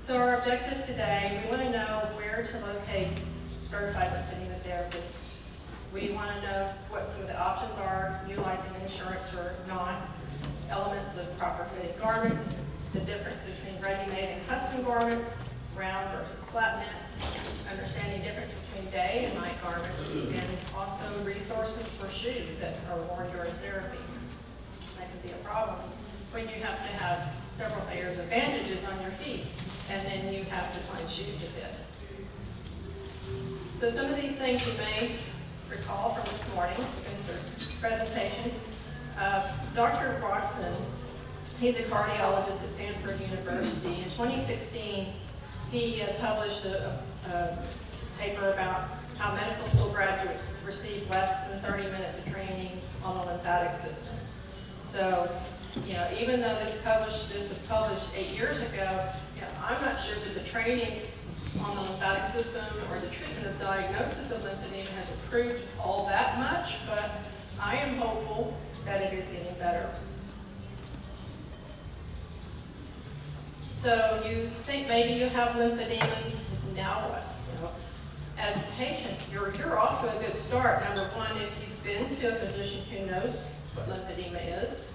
So our objectives today, we want to know where to locate certified lymphedema therapists. We want to know what some of the options are, utilizing insurance or not, elements of proper fitting garments, the difference between ready-made and custom garments, round versus flat knit, understanding the difference between day and night garments, and also resources for shoes that are worn during therapy. That can be a problem when you have to have several layers of bandages on your feet, and then you have to find shoes to fit. So some of these things you may recall from this morning, Gunther's presentation. Dr. Watson, he's a cardiologist at Stanford University. In 2016, he published a paper about how medical school graduates receive less than 30 minutes of training on the lymphatic system. So, even though this was published 8 years ago, I'm not sure that the training on the lymphatic system or the treatment of diagnosis of lymphedema has improved all that much, but I am hopeful that it is getting better. So you think maybe you have lymphedema, now what? As a patient, you're off to a good start. Number one, if you've been to a physician who knows what lymphedema is,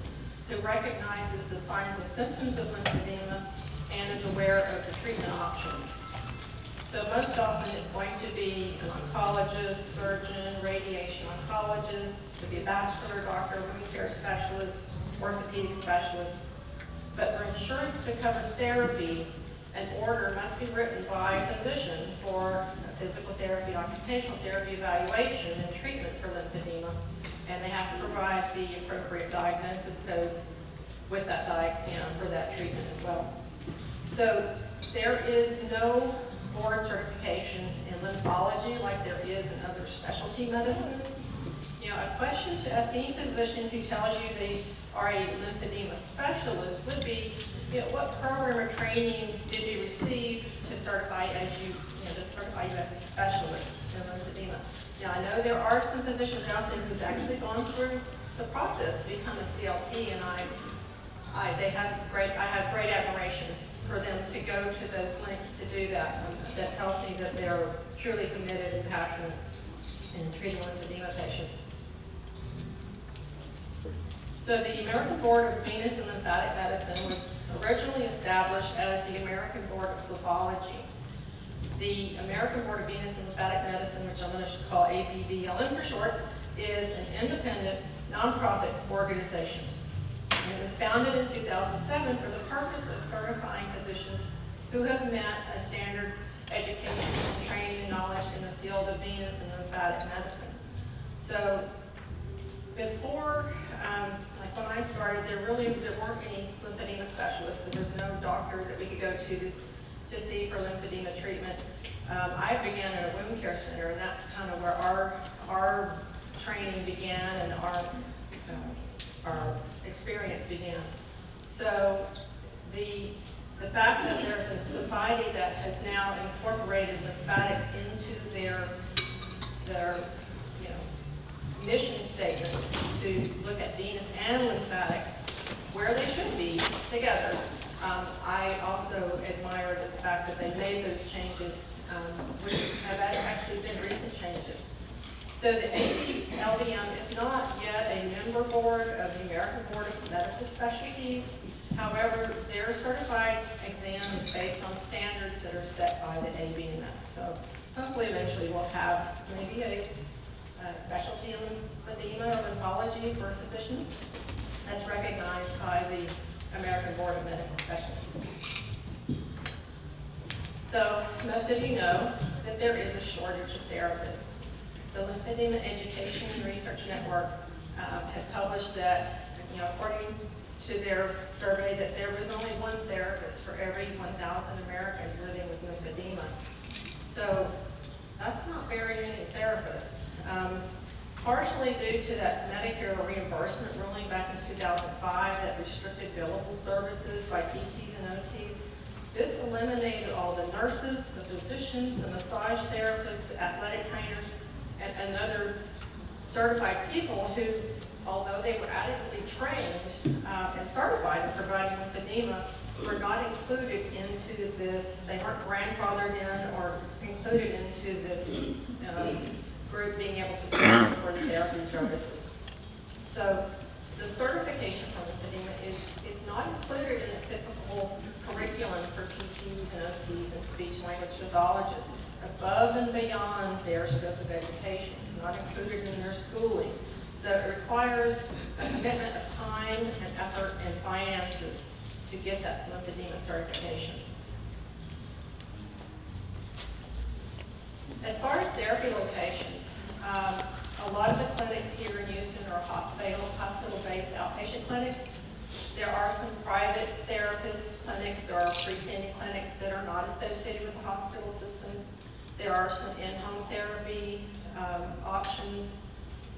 who recognizes the signs and symptoms of lymphedema, and is aware of the treatment options. So most often it's going to be an oncologist, surgeon, radiation oncologist, could be a vascular doctor, wound care specialist, orthopedic specialist. But for insurance to cover therapy, an order must be written by a physician for a physical therapy, occupational therapy evaluation and treatment for lymphedema. And they have to provide the appropriate diagnosis codes with that for that treatment as well. So there is no board certification in lymphology like there is in other specialty medicines. A question to ask any physician who tells you they are a lymphedema specialist would be, what program or training did you receive to certify as a specialist in lymphedema? Now I know there are some physicians out there who's actually gone through the process to become a CLT, and I have great admiration for them to go to those lengths to do that. That tells me that they're truly committed and passionate in treating lymphedema patients. So the American Board of Venous and Lymphatic Medicine was originally established as the American Board of Phlebology. The American Board of Venous and Lymphatic Medicine, which I'm going to call ABVLM for short, is an independent, nonprofit organization. It was founded in 2007 for the purpose of certifying physicians who have met a standard education, training, and knowledge in the field of venous and lymphatic medicine. So before, like when I started, there weren't any lymphedema specialists. There was no doctor that we could go to see for lymphedema treatment. I began at a wound care center, and that's kind of where our training began and our experience began. So the fact that there's a society that has now incorporated lymphatics into their mission statement to look at venous and lymphatics where they should be together. I also admired the fact that they made those changes, which have actually been recent changes. So the ABLVM is not yet a member board of the American Board of Medical Specialties. However, their certified exam is based on standards that are set by the ABMS. So hopefully eventually we'll have maybe a specialty in lymphedema or lymphology for physicians that's recognized by the American Board of Medical Specialties. So most of you know that there is a shortage of therapists. The Lymphedema Education and Research Network had published that, according to their survey, that there was only one therapist for every 1,000 Americans living with lymphedema. So that's not very many therapists. Partially due to that Medicare reimbursement ruling back in 2005 that restricted billable services by PTs and OTs. This eliminated all the nurses, the physicians, the massage therapists, the athletic trainers, and other certified people who, although they were adequately trained and certified in providing lymphedema, were not included into this, they weren't grandfathered in or included into this group being able to pay for the therapy services. So the certification for lymphedema it's not included in the typical curriculum for PTs and OTs and speech-language pathologists. It's above and beyond their scope of education. It's not included in their schooling. So it requires a commitment of time and effort and finances to get that lymphedema certification. As far as therapy locations, a lot of the clinics here in Houston are hospital-based outpatient clinics. There are some private therapist clinics. There are freestanding clinics that are not associated with the hospital system. There are some in-home therapy options.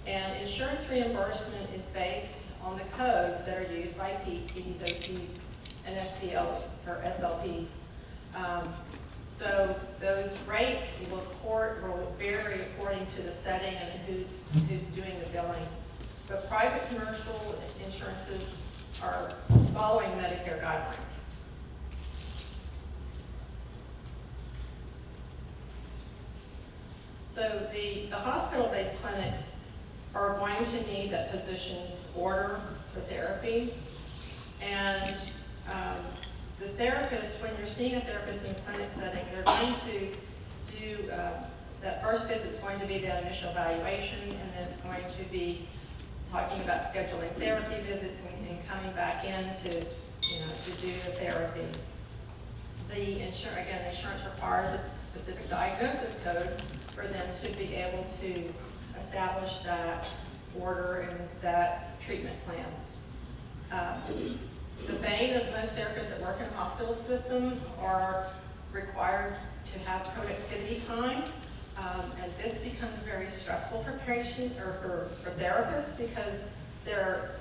And insurance reimbursement is based on the codes that are used by PTs, OTs, and SPLs or SLPs. So those rates will vary according to the setting and who's doing the billing. But private commercial insurances are following Medicare guidelines. So the hospital-based clinics are going to need that physician's order for therapy. And the therapist, when you're seeing a therapist in a clinic setting, they're going to do, that first visit's going to be that initial evaluation, and then it's going to be talking about scheduling therapy visits and coming back in to do the therapy. The insurance requires a specific diagnosis code for them to be able to establish that order and that treatment plan. The bane of most therapists that work in the hospital system are required to have productivity time, and this becomes very stressful for patients or for therapists because they're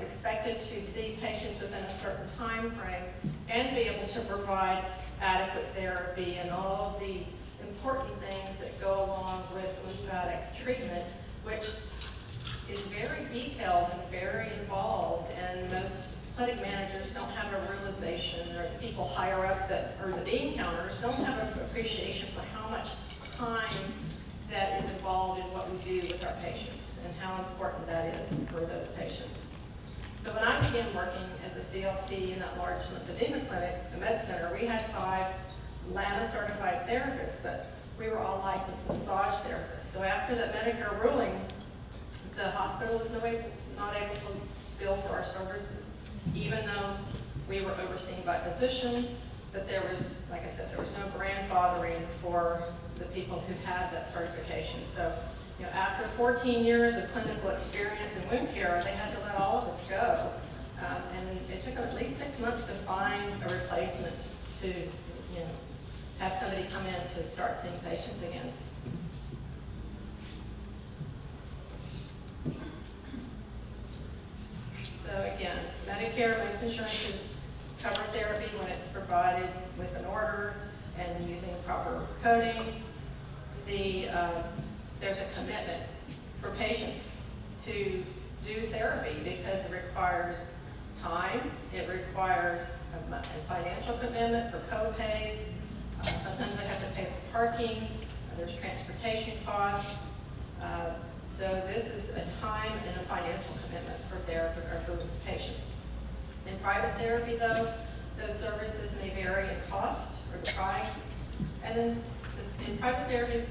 expected to see patients within a certain time frame and be able to provide adequate therapy and all of the important things that go along with lymphatic treatment, which is very detailed and very involved, and most clinic managers don't have a realization, or people higher up or the bean counters don't have an appreciation for how much time that is involved in what we do with our patients and how important that is for those patients. So when I began working as a CLT in that large lymphedema clinic, the med center, we had 5 LANA certified therapists, but we were all licensed massage therapists. So after that Medicare ruling, the hospital was not able to bill for our services, even though we were overseen by a physician, but there was, like I said, there was no grandfathering for the people who had that certification. So, after 14 years of clinical experience in wound care, they had to let all of us go. And it took them at least 6 months to find a replacement to, have somebody come in to start seeing patients again. So again, Medicare, most insurances cover therapy when it's provided with an order and using proper coding. There's a commitment for patients to do therapy because it requires time, it requires a financial commitment for co-pays. Sometimes they have to pay for parking, there's transportation costs. So this is a time and a financial commitment for therapy or for patients. In private therapy though, those services may vary in cost or the price. And then in private therapy,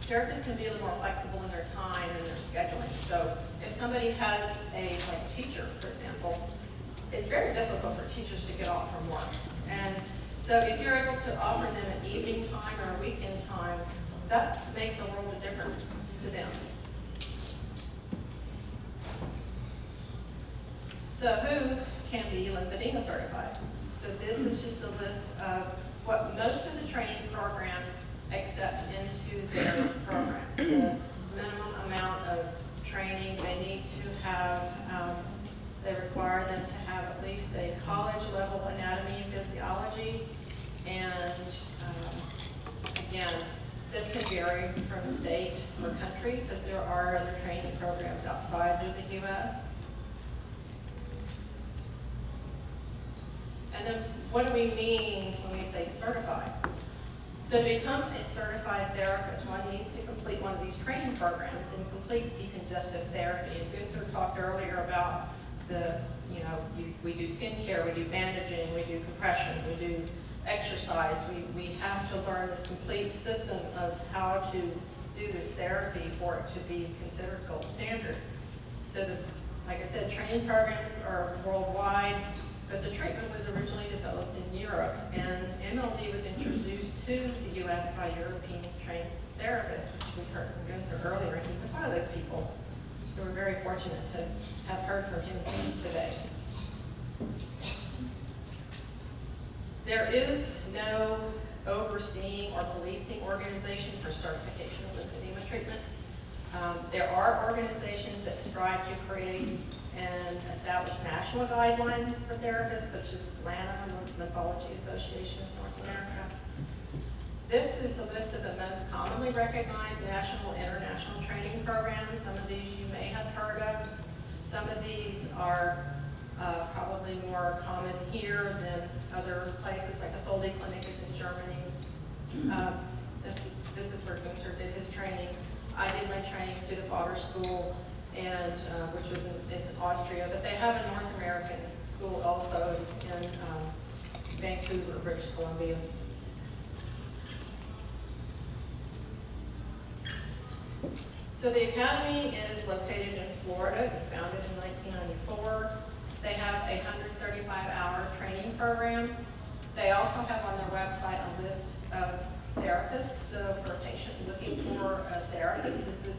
therapists can be a little more flexible in their time and their scheduling. So if somebody has a teacher, for example, it's very difficult for teachers to get off from work. And so if you're able to offer them an evening time or a weekend time, that makes a world of difference to them. So who can be lymphedema certified? So this is just a list of what most of the training programs accept into their programs. The minimum amount of training they need to have, they require them to have at least a college level anatomy and physiology. And again, this can vary from state or country because there are other training programs outside of the U.S. And then what do we mean when we say certified? So to become a certified therapist, one needs to complete one of these training programs and complete decongestive therapy. And Gunther talked earlier about we do skincare, we do bandaging, we do compression, we do exercise. We have to learn this complete system of how to do this therapy for it to be considered gold standard. So like I said, training programs are worldwide, but the treatment was originally developed in Europe, and MLD was introduced to the U.S. by European trained therapists, which we heard from Gunther earlier, and he was one of those people. So we're very fortunate to have heard from him today. There is no overseeing or policing organization for certification of lymphedema treatment. There are organizations that strive to create and establish national guidelines for therapists, such as LANA, Lymphology Association of North America. This is a list of the most commonly recognized national and international training programs. Some of these you may have heard of. Some of these are probably more common here than other places, like the Foley Clinic is in Germany. This is where Gunther did his training. I did my training through the Fodder School, and which was it's in Austria, but they have a North American school also. It's in Vancouver, British Columbia. So the academy is located in Florida. It's founded in 1994. They have a 135-hour training program. They also have on their website a list of therapists. So for a patient looking for a therapist, this is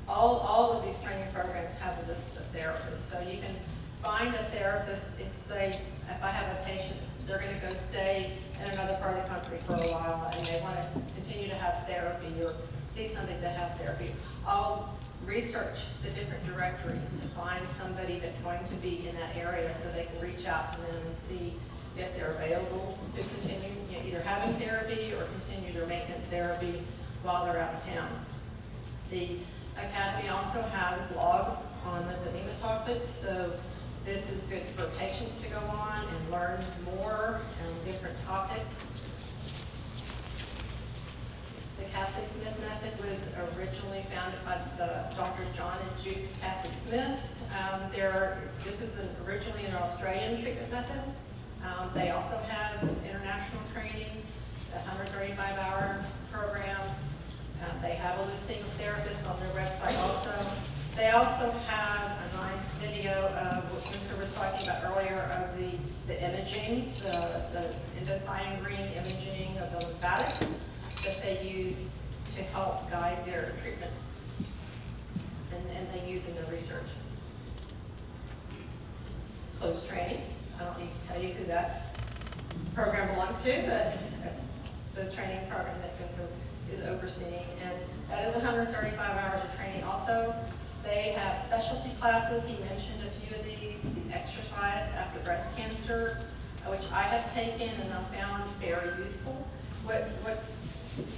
all of these training programs have a list of therapists. So you can find a therapist. Say if I have a patient, they're going to go stay in another part of the country for a while, and they want to continue to have therapy or see something to have therapy. I'll research the different directories to find somebody that's going to be in that area so they can reach out to them and see if they're available to continue either having therapy or continue their maintenance therapy while they're out of town. The academy also has blogs on lymphedema topics, so this is good for patients to go on and learn more on different topics. The Kathy Smith method was originally founded by the Drs. John and Jude Kathy Smith. This is originally an Australian treatment method. They also have international training, the 135-hour program. They have a listing of therapists on their website also. They also have a nice video of what Gunther was talking about earlier of the imaging, the indocyanine imaging of the lymphatics that they use to help guide their treatment, and they use in their research. Close training. I don't need to tell you who that program belongs to, but that's the training program that Gunther is overseeing, and that is 135 hours of training. Also, they have specialty classes. He mentioned a few of these. The exercise after breast cancer, which I have taken and I found very useful. What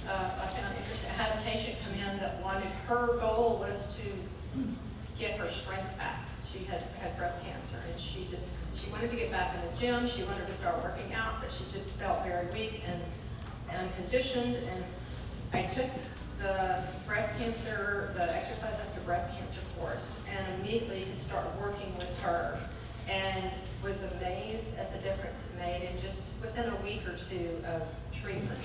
I found interesting, I had a patient come in that her goal was to get her strength back. She had breast cancer, and she wanted to get back in the gym. She wanted to start working out, but she just felt very weak and conditioned. And I took the exercise after breast cancer course, and immediately could start working with her, and was amazed at the difference it made in just within a week or two of treatment.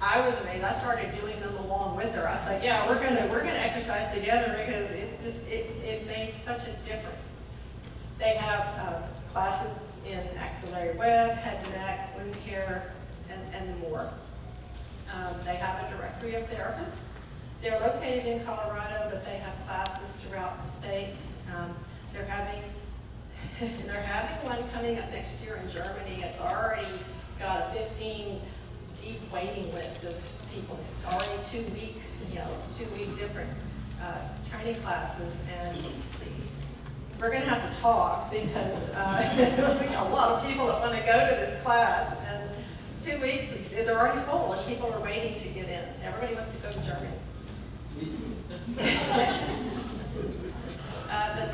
I was amazed. I started doing them along with her. I said, yeah, we're gonna exercise together, because it made such a difference. They have classes in axillary web, head and neck, wound care, and more. They have a directory of therapists. They're located in Colorado, but they have classes throughout the states. They're having one coming up next year in Germany. It's already got a 15 deep waiting list of people. It's already 2 week different training classes, and we're going to have to talk, because we got a lot of people that want to go to this class, and 2 weeks they're already full, and people are waiting to get in. Everybody wants to go to Germany. The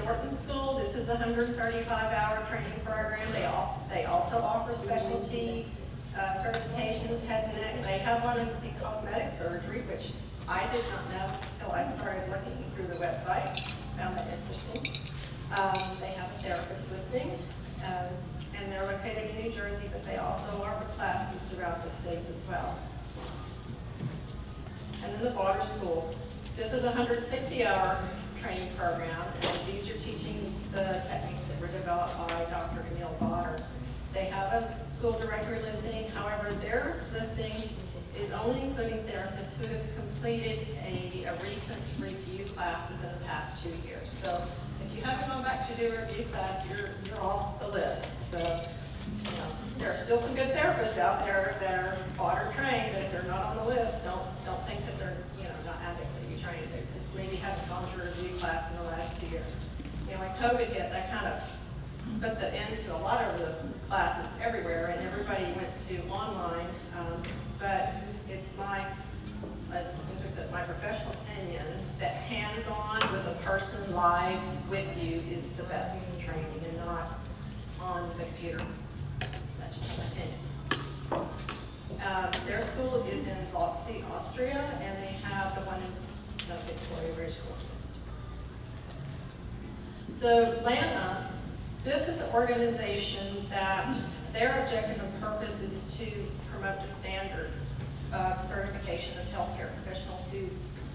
Norton School, this is a 135-hour training program. They also offer specialty certifications, head and neck. They have one in cosmetic surgery, which I did not know until I started looking through the website. Found that interesting. They have a therapist listing, and they're located in New Jersey, but they also offer classes throughout the states as well. And then the Baylor School. This is a 160-hour training program, and these are teaching the techniques that were developed by Dr. Emil Baylor. They have a school directory listing. However, their listing is only including therapists who have completed a recent review class within the past 2 years. So if you haven't gone back to do a review class, you're off the list. So, you know, there are still some good therapists out there that are Baylor trained, but if they're not on the list, don't think that they're, you know, not adequately trained. They just maybe haven't gone through a review class in the last 2 years. You know, when COVID hit, that kind of put the end to a lot of the classes everywhere, and everybody went to online. But it's my professional opinion that hands-on with a person live with you is the best training, and not on the computer. That's just my opinion. Their school is in Leipzig, Austria, and they have the one in Victoria Bridge School. So LANA, this is an organization that their objective and purpose is to promote the standards of certification of healthcare professionals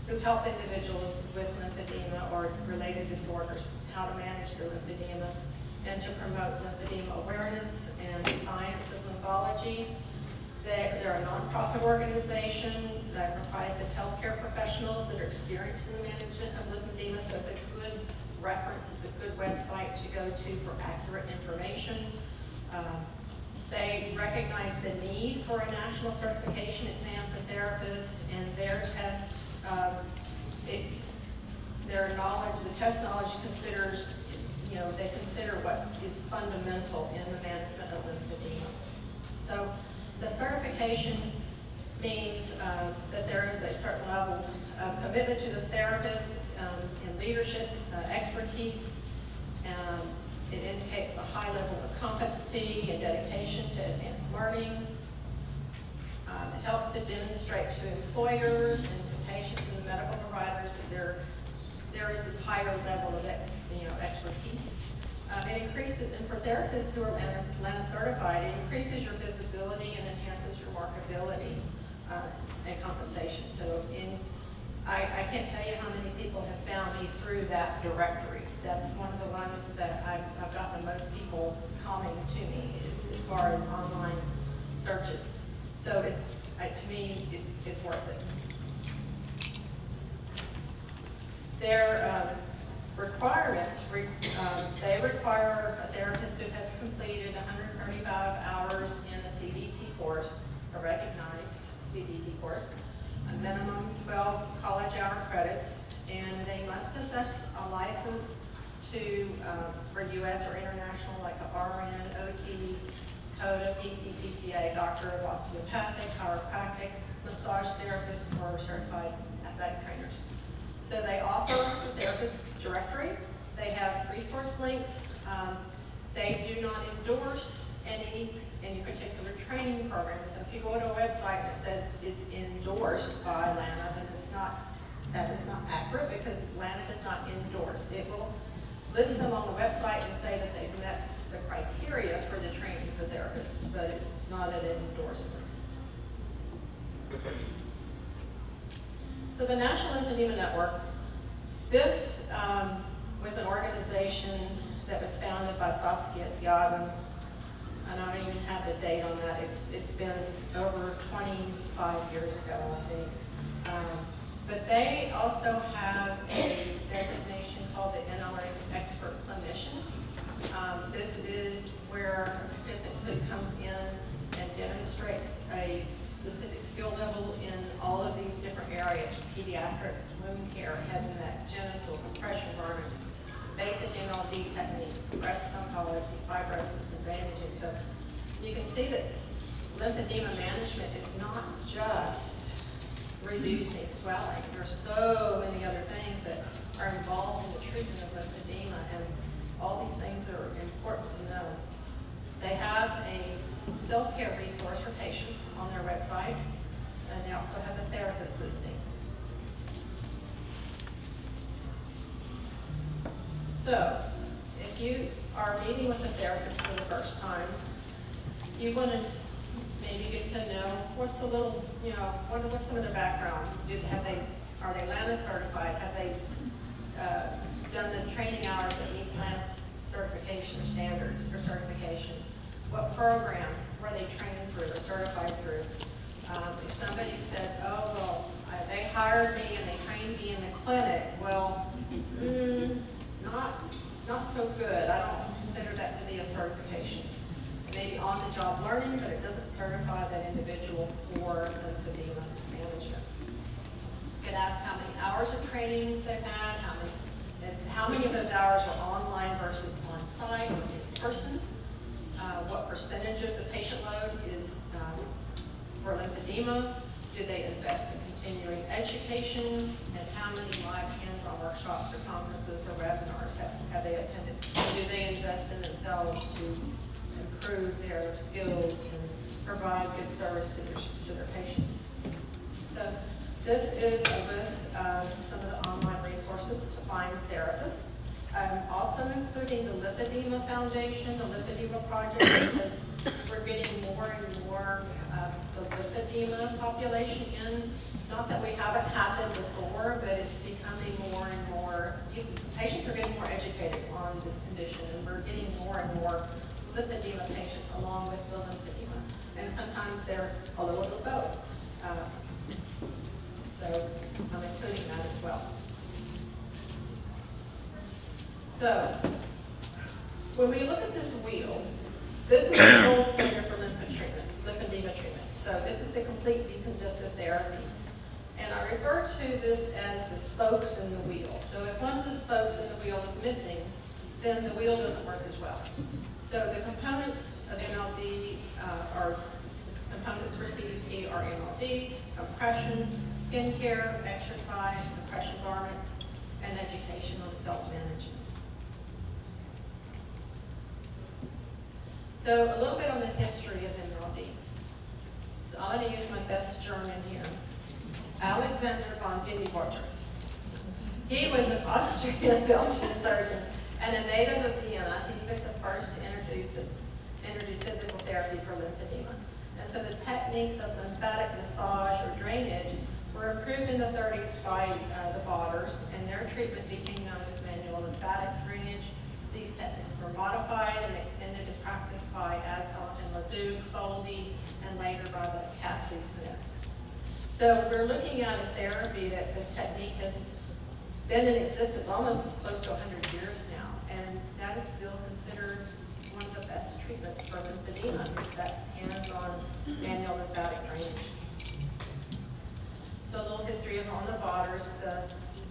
who help individuals with lymphedema or related disorders, how to manage their lymphedema, and to promote lymphedema awareness and the science of lymphology. They're a nonprofit organization that comprised of healthcare professionals that are experienced in the management of lymphedema, so it's a good reference, it's a good website to go to for accurate information. They recognize the need for a national certification exam for therapists, and their test, their knowledge, the test knowledge considers, you know, they consider what is fundamental in the management of lymphedema. So the certification means that there is a certain level of commitment to the therapist in leadership, expertise. It indicates a high level of competency and dedication to advanced learning. It helps to demonstrate to employers and to patients and the medical providers that there is this higher level of expertise. It increases, and for therapists who are LANA certified, it increases your visibility and enhances your marketability and compensation. So I can't tell you how many people have found me through that directory. That's one of the ones that I've gotten the most people coming to me as far as online searches. So to me, it's worth it. Their requirements, they require a therapist to have completed 135 hours in a CDT course, a recognized CDT course, a minimum 12 college hour credits, and they must possess a license for U.S. or international, like a RN, OT, CODA, PT, PTA, doctor of osteopathic, chiropractic, massage therapist, or certified athletic trainers. So they offer the therapist directory. They have resource links. They do not endorse any particular training program. So if you go to a website that says it's endorsed by LANA, then that is not accurate, because LANA does not endorse. It will list them on the website and say that they've met the criteria for the training for therapists, but it's not an endorsement. So the National Lymphedema Network, this was an organization that was founded by Saskia Thiagens, and I don't even have the date on that. It's been over 25 years ago, I think. But they also have a designation called the NLA Expert Clinician. This is where a participant comes in and demonstrates a specific skill level in all of these different areas: pediatrics, wound care, head and neck, genital, compression garments, basic NLD techniques, breast oncology, fibrosis, and bandaging. So you can see that lymphedema management is not just reducing swelling. There's so many other things that are involved in the treatment of lymphedema, and all these things are important to know. They have a self-care resource for patients on their website, and they also have a therapist listing. So, if you are meeting with a therapist for the first time, you want to maybe get to know what's a little, what's some of their background. Are they LANA certified? Have they done the training hours that meets LANA certification standards or certification? What program were they trained through or certified through? If somebody says, oh, well, they hired me and they trained me in the clinic, well, not so good. I don't consider that to be a certification. Maybe on-the-job learning, but it doesn't certify that individual for lymphedema management. You could ask how many hours of training they've had, how many of those hours are online versus on-site or in person, what percentage of the patient load is for lymphedema, do they invest in continuing education, and how many live hands-on workshops or conferences or webinars have they attended? Do they invest in themselves to improve their skills and provide good service to their patients? So this is a list of some of the online resources to find therapists. Also including the Lymphedema Foundation, the Lymphedema Project, because we're getting more and more of the lymphedema population in. Not that we haven't had them before, but it's becoming more and more, patients are getting more educated on this condition, and we're getting more and more lymphedema patients along with the lymphedema. And sometimes they're a little bit of both. So I'm including that as well. So, when we look at this wheel, this is the gold standard for lymphedema treatment. So this is the complete decongestive therapy. And I refer to this as the spokes in the wheel. So if one of the spokes in the wheel is missing, then the wheel doesn't work as well. So the components of MLD components for CBT are MLD, compression, skincare, exercise, compression garments, and education on self-management. So a little bit on the history of MLD. So I'm going to use my best German here. Alexander von Windiborger. He was an Austrian-Belgian surgeon and a native of Vienna. He was the first to introduce physical therapy for lymphedema. And so the techniques of lymphatic massage or drainage were improved in the 30s by the Baylors, and their treatment became known as manual lymphatic drainage. These techniques were modified and extended in practice by Ascot and Leduc, Foley, and later by the Cassidy Smiths. So we're looking at a therapy that this technique has been in existence almost close to 100 years now, and that is still considered one of the best treatments for lymphedema, is that hands-on manual lymphatic drainage. So a little history on the Baylors.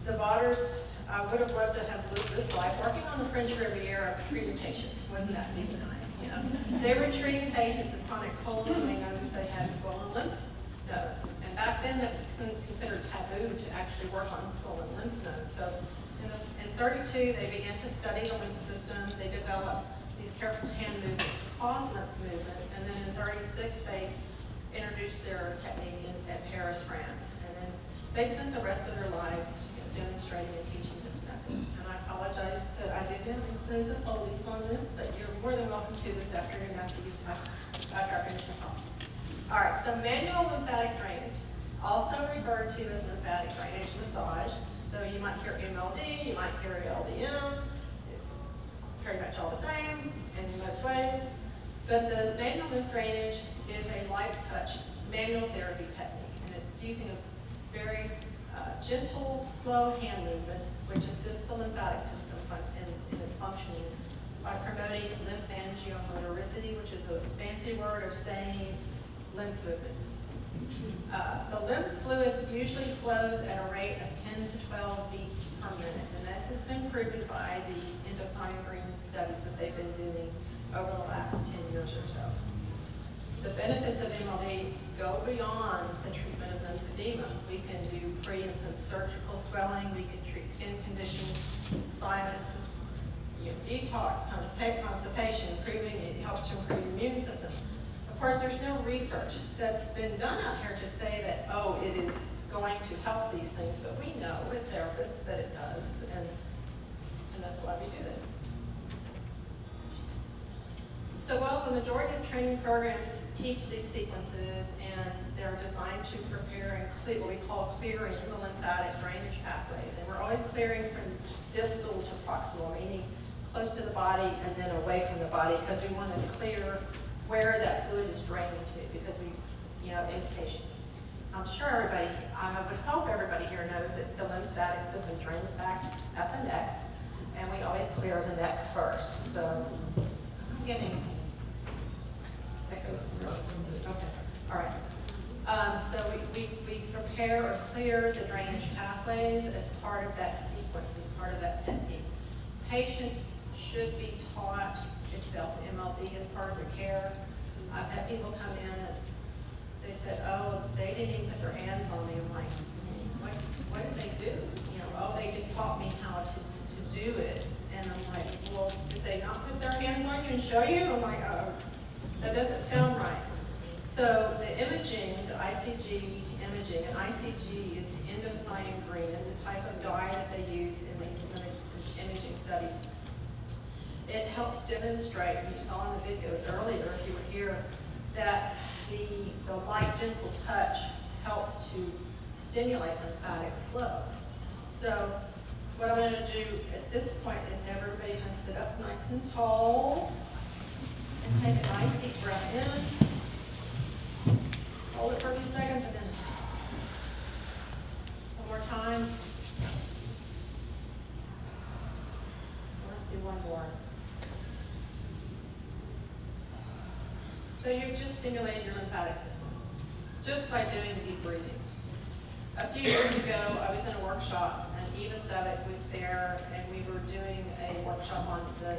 The Baylors, I would have loved to have lived this life working on the French Riviera treating patients. Wouldn't that be nice? They were treating patients with chronic colds, and they noticed they had swollen lymph nodes. And back then, that was considered taboo to actually work on swollen lymph nodes. So in 32, they began to study the lymph system. They developed these careful hand movements to cause lymph movement. And then in 36, they introduced their technique at Paris, France. And then they spent the rest of their lives demonstrating and teaching this method. And I apologize that I didn't include the Foleys on this, but you're more than welcome to this afternoon after I finish the call. All right, so manual lymphatic drainage, also referred to as lymphatic drainage massage. So you might hear MLD, you might hear LDM, pretty much all the same in most ways. But the manual lymph drainage is a light touch manual therapy technique, and it's using a very gentle, slow hand movement, which assists the lymphatic system in its functioning by promoting lymphangiomotoricity, which is a fancy word of saying lymph movement. The lymph fluid usually flows at a rate of 10 to 12 beats per minute, and this has been proven by the endoscopy studies that they've been doing over the last 10 years or so. The benefits of MLD go beyond the treatment of lymphedema. lymphedema. We can do pre and post-surgical swelling. We can treat skin conditions, sinus, detox, constipation, it helps to improve your immune system. Of course, there's no research that's been done out here to say that, oh, it is going to help these things, but we know as therapists that it does, and that's why we do that. So while the majority of training programs teach these sequences, and they're designed to prepare and clear, what we call clearing the lymphatic drainage pathways, and we're always clearing from distal to proximal, meaning close to the body and then away from the body, because we want to clear where that fluid is draining to, because we, indication. I'm sure everybody, I would hope everybody here knows that the lymphatic system drains back at the neck, and we always clear the neck first. So I'm getting echoes. Okay, all right. So we prepare or clear the drainage pathways as part of that sequence, as part of that technique. Patients should be taught itself MLD as part of their care. I've had people come in and they said, oh, they didn't even put their hands on me. I'm like, what did they do? Oh, they just taught me how to do it. And I'm like, well, did they not put their hands on you and show you? I'm like, oh, that doesn't sound right. So the imaging, the ICG imaging, and ICG is indocyanine green. It's a type of dye that they use in these imaging studies. It helps demonstrate, and you saw in the videos earlier, if you were here, that the light, gentle touch helps to stimulate lymphatic flow. So what I'm going to do at this point is have everybody kind of sit up nice and tall and take a nice deep breath in. Hold it for a few seconds and then one more time. Let's do one more. So you've just stimulated your lymphatic system just by doing deep breathing. A few years ago, I was in a workshop, and Eva Savick was there, and we were doing a workshop on the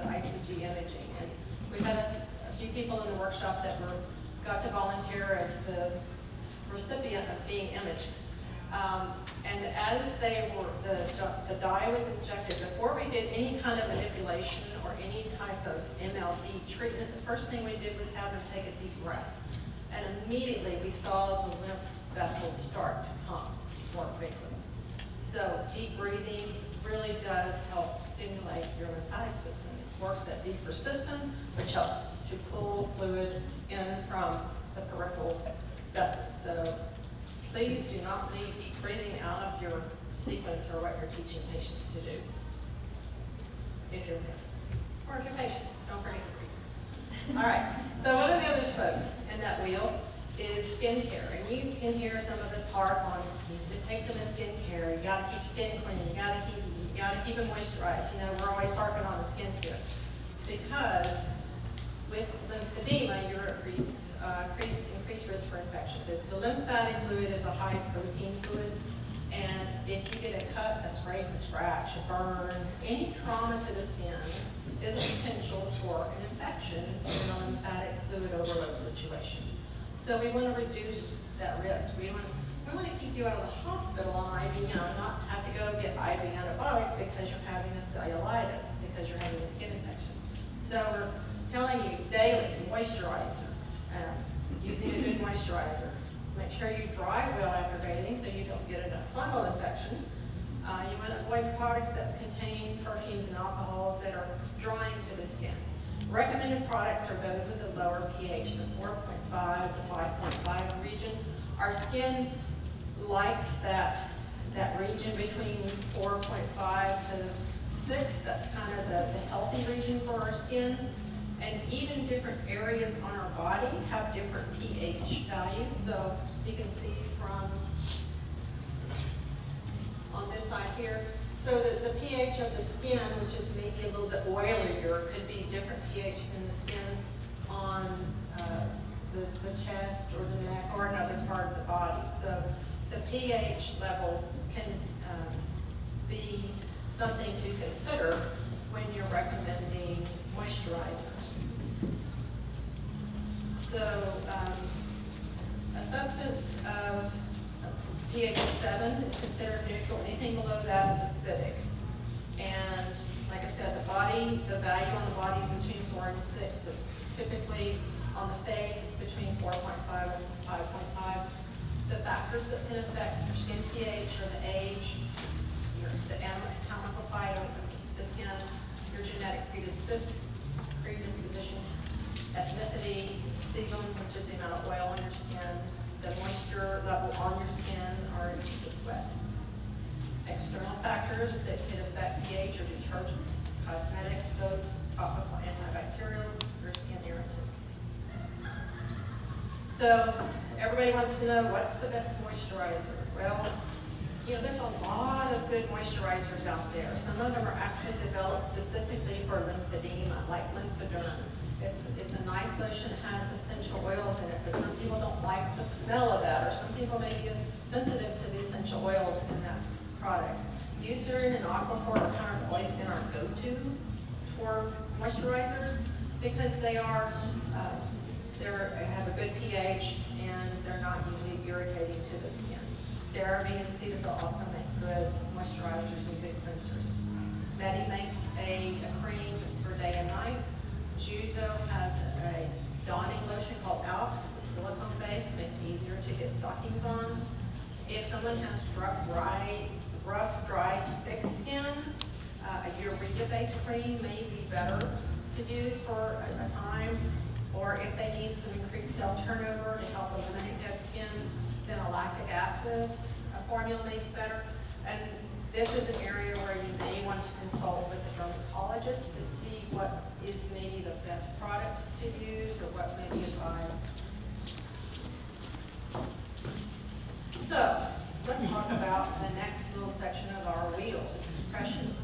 ICG imaging. And we had a few people in the workshop that got to volunteer as the recipient of being imaged. And as they were, the dye was injected, before we did any kind of manipulation or any type of MLD treatment, the first thing we did was have them take a deep breath. And immediately we saw the lymph vessels start to pump more quickly. So deep breathing really does help stimulate your lymphatic system. It works that deeper system, which helps to pull fluid in from the peripheral vessels. So please do not leave deep breathing out of your sequence or what you're teaching patients to do. If you're parents. Or if you're patient, don't forget to breathe. All right, so one of the other spokes in that wheel is skincare. And you can hear some of us harp on the take to the skincare. You gotta keep skin clean, you gotta keep it moisturized. We're always harping on the skincare. Because with lymphedema, you're at increased risk for infection. So lymphatic fluid is a high protein fluid, and if you get a cut, a scrape, a scratch, a burn, any trauma to the skin is a potential for an infection in a lymphatic fluid overload situation. So we want to reduce that risk. We want to keep you out of the hospital on IV, not have to go get IV antibiotics because you're having a cellulitis, because you're having a skin infection. So we're telling you daily, moisturizer, using a good moisturizer. Make sure you dry well after bathing so you don't get a fungal infection. You want to avoid products that contain perfumes and alcohols that are drying to the skin. Recommended products are those with a lower pH, the 4.5 to 5.5 region. Our skin likes that region between 4.5 to 6. That's kind of the healthy region for our skin. And even different areas on our body have different pH values. So you can see from on this side here. So the pH of the skin, which is maybe a little bit oilier, could be different pH in the skin on the chest or the neck or another part of the body. So the pH level can be something to consider when you're recommending moisturizers. So a substance of pH of 7 is considered neutral. Anything below that is acidic. And like I said, the value on the body is between 4 and 6, but typically on the face it's between 4.5 and 5.5. The factors that can affect your skin pH are the age, the anatomical side of the skin, your genetic predisposition, ethnicity, sebum, which is the amount of oil on your skin, the moisture level on your skin, or the sweat. External factors that can affect pH are detergents, cosmetics, soaps, topical antibacterials, or skin irritants. So everybody wants to know, what's the best moisturizer? Well, there's a lot of good moisturizers out there. Some of them are actually developed specifically for lymphedema, like lymphoderm. It's a nice lotion, it has essential oils in it, but some people don't like the smell of that, or some people may be sensitive to the essential oils in that product. Eucerin and Aquaphor are kind of always been our go-to for moisturizers because they have a good pH and they're not usually irritating to the skin. CeraVe and Cetaphil also make good moisturizers and good cleansers. Medi makes a cream that's for day and night. Juzo has a donning lotion called Alps. It's a silicone base, makes it easier to get stockings on. If someone has rough, dry, thick skin, a urea-based cream may be better to use for a time, or if they need some increased cell turnover to help eliminate dead skin, then a lactic acid formula may be better. And this is an area where you may want to consult with a dermatologist to see what is maybe the best product to use or what may be advised. So let's talk about the next little section of our wheel, is compression.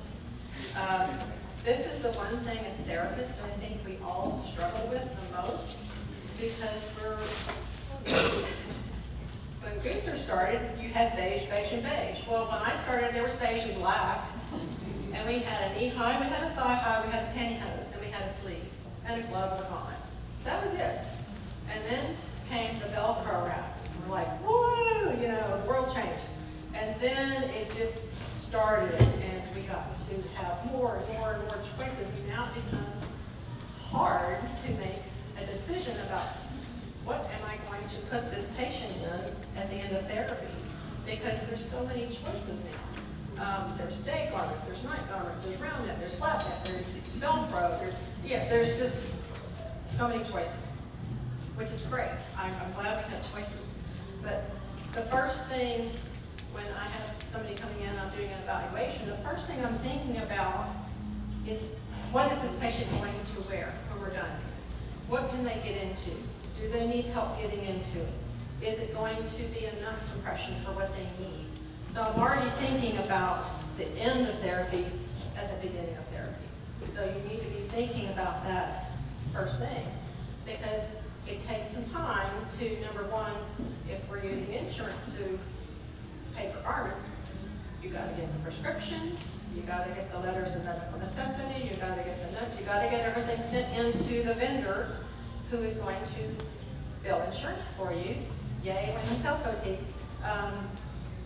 This is the one thing as therapists I think we all struggle with the most, because when Gunther started, you had beige, beige, and beige. Well, when I started, there was beige and black, and we had a knee high, we had a thigh high, we had a pantyhose, and we had a sleeve, and a glove with on it. That was it. And then came the Velcro wrap. And we're like, whoa, the world changed. And then it just started, and we got to have more and more and more choices, and now it becomes hard to make a decision about what am I going to put this patient in at the end of therapy, because there's so many choices now. There's day garments, there's night garments, there's round neck, there's flat neck, there's Velcro, there's just so many choices, which is great. I'm glad we have choices. But the first thing, when I have somebody coming in, I'm doing an evaluation, the first thing I'm thinking about is, what is this patient going to wear when we're done? What can they get into? Do they need help getting into it? Is it going to be enough compression for what they need? So I'm already thinking about the end of therapy at the beginning of therapy. So you need to be thinking about that first thing, because it takes some time to, number one, if we're using insurance to pay for garments, you got to get the prescription, you got to get the letters of medical necessity, you got to get the notes, you got to get everything sent into the vendor who is going to bill insurance for you. Yay, women's health boutique.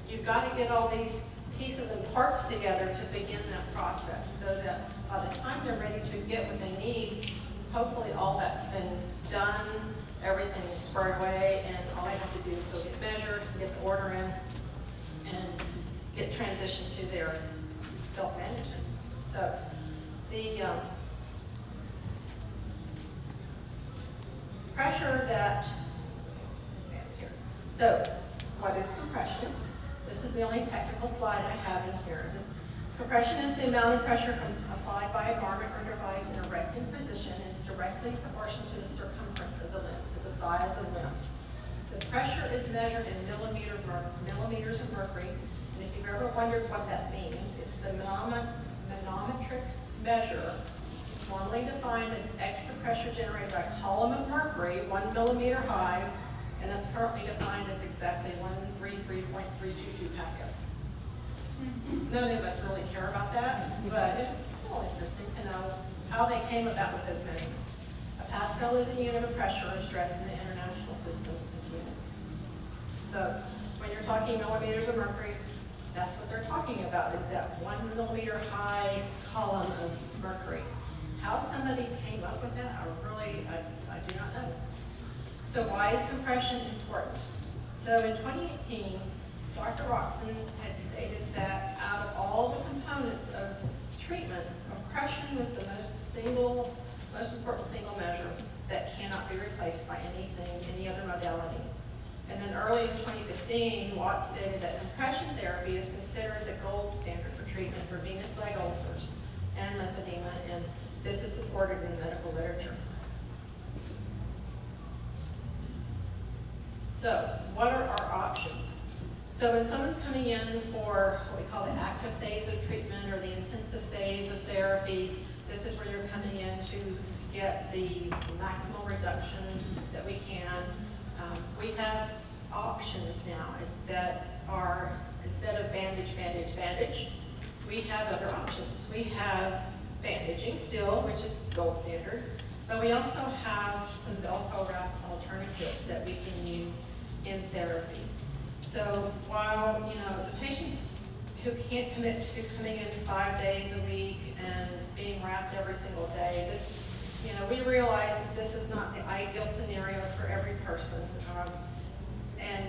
You've got to get all these pieces and parts together to begin that process, so that by the time they're ready to get what they need, hopefully all that's been done, everything is squared away, and all they have to do is go get measured, get the order in, and get transitioned to their self-management. So the pressure that, here. So what is compression? This is the only technical slide I have in here. Compression is the amount of pressure applied by a garment or device in a resting position and is directly proportional to the circumference of the limb, so the size of the limb. The pressure is measured in millimeters of mercury, and if you've ever wondered what that means, it's the manometric measure, normally defined as extra pressure generated by a column of mercury, 1 millimeter high, and that's currently defined as exactly 133.322 pascals. None of us really care about that, but it's a little interesting to know how they came about with those measurements. A pascal is a unit of pressure or stress in the international system of units. So when when you're talking millimeters of mercury, that's what they're talking about, is that 1 millimeter high column of mercury. How somebody came up with that, I do not know. So why is compression important? So in 2018, Dr. Roxon had stated that out of all the components of treatment, compression was the most important single measure that cannot be replaced by any other modality. And then early in 2015, Watts stated that compression therapy is considered the gold standard for treatment for venous leg ulcers and lymphedema, and this is supported in the medical literature. So, what are our options? So when someone's coming in for what we call the active phase of treatment or the intensive phase of therapy, this is where you're coming in to get the maximal reduction that we can. We have options now that are, instead of bandage, bandage, bandage, we have other options. We have bandaging still, which is gold standard, but we also have some Velcro wrap alternatives that we can use in therapy. So while, the patients who can't commit to coming in 5 days a week and being wrapped every single day, we realize that this is not the ideal scenario for every person. And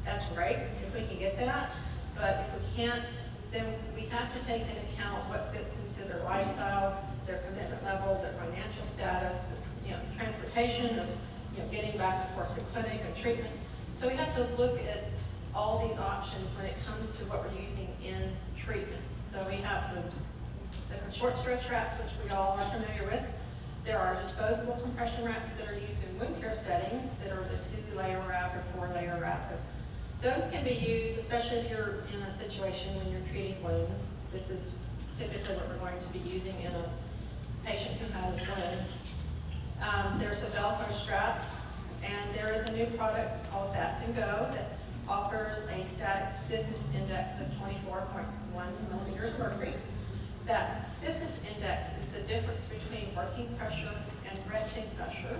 that's great if we can get that, but if we can't, then we have to take into account what fits into their lifestyle, their commitment level, their financial status, the transportation of getting back and forth to clinic and treatment. So we have to look at all these options when it comes to what we're using in treatment. So we have the short stretch wraps, which we all are familiar with. There are disposable compression wraps that are used in wound care settings that are the 2-layer wrap or 4-layer wrap. Those can be used, especially if you're in a situation when you're treating wounds. This is typically what we're going to be using in a patient who has wounds. There's the Velcro straps, and there is a new product called Fast and Go that offers a static stiffness index of 24.1 millimeters of mercury. That stiffness index is the difference between working pressure and resting pressure,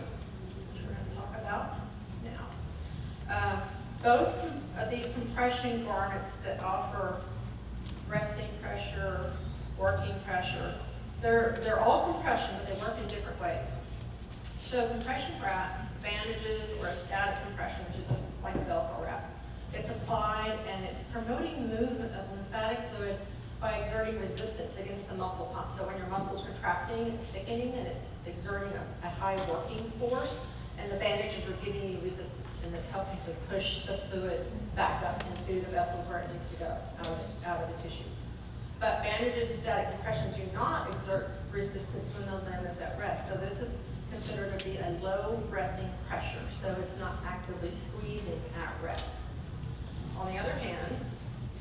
which we're going to talk about now. Both of these compression garments that offer resting pressure, working pressure, they're all compression, but they work in different ways. So compression wraps, bandages, or a static compression, which is like a Velcro wrap. It's applied and it's promoting movement of lymphatic fluid by exerting resistance against the muscle pump. So when your muscle's contracting, it's thickening and it's exerting a high working force, and the bandages are giving you resistance, and it's helping to push the fluid back up into the vessels where it needs to go, out of the tissue. But bandages and static compression do not exert resistance when the limb is at rest. So this is considered to be a low resting pressure, so it's not actively squeezing at rest. On the other hand,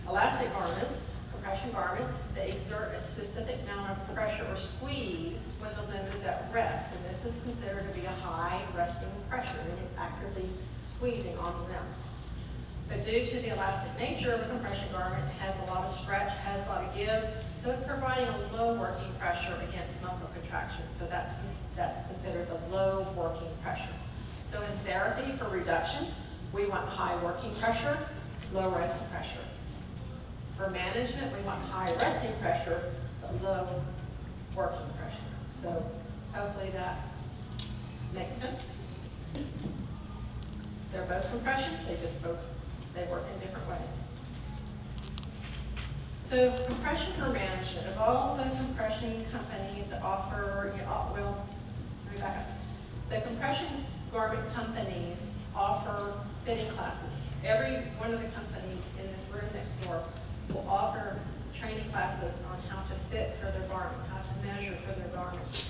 elastic garments, compression garments, they exert a specific amount of pressure or squeeze when the limb is at rest, and this is considered to be a high resting pressure, and it's actively squeezing on the limb. But due to the elastic nature of a compression garment, it has a lot of stretch, has a lot of give, so it's providing a low working pressure against muscle contraction. So that's considered the low working pressure. So in therapy for reduction, we want high working pressure, low resting pressure. For management, we want high resting pressure, but low working pressure. So hopefully that makes sense. They're both compression, they work in different ways. So compression for management, of all the compression companies that offer, let me back up. The compression garment companies offer fitting classes. Every one of the companies in this room next door will offer training classes on how to fit for their garments, how to measure for their garments.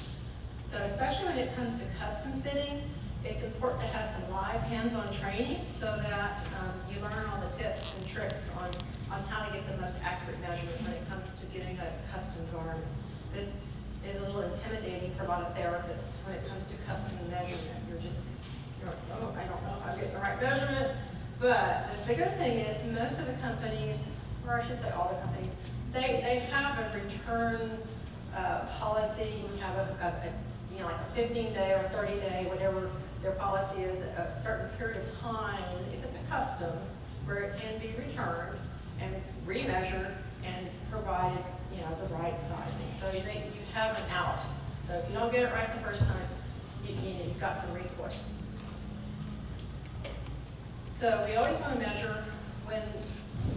So especially when it comes to custom fitting, it's important to have some live hands-on training so that you learn all the tips and tricks on how to get the most accurate measurement when it comes to getting a custom garment. This is a little intimidating for a lot of therapists when it comes to custom measurement. You're like, oh, I don't know if I'm getting the right measurement. But the bigger thing is most of the companies, or I should say all the companies, they have a return policy. We have like a 15-day or 30-day, whatever their policy is, a certain period of time. If it's a custom, where it can be returned and remeasured and provided, the right sizing. So you have an out. So if you don't get it right the first time, you've got some recourse. So we always want to measure when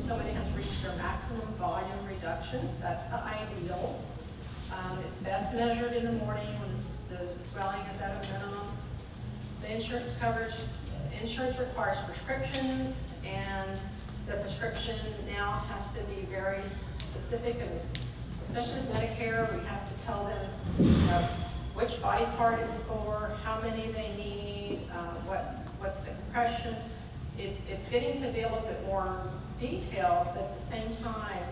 somebody has reached their maximum volume reduction. That's the ideal. It's best measured in the morning when the swelling is at a minimum. The insurance requires prescriptions, and the prescription now has to be very specific, and especially with Medicare, we have to tell them which body part it's for, how many they need, what's the compression. It's getting to be a little bit more detailed, but at the same time,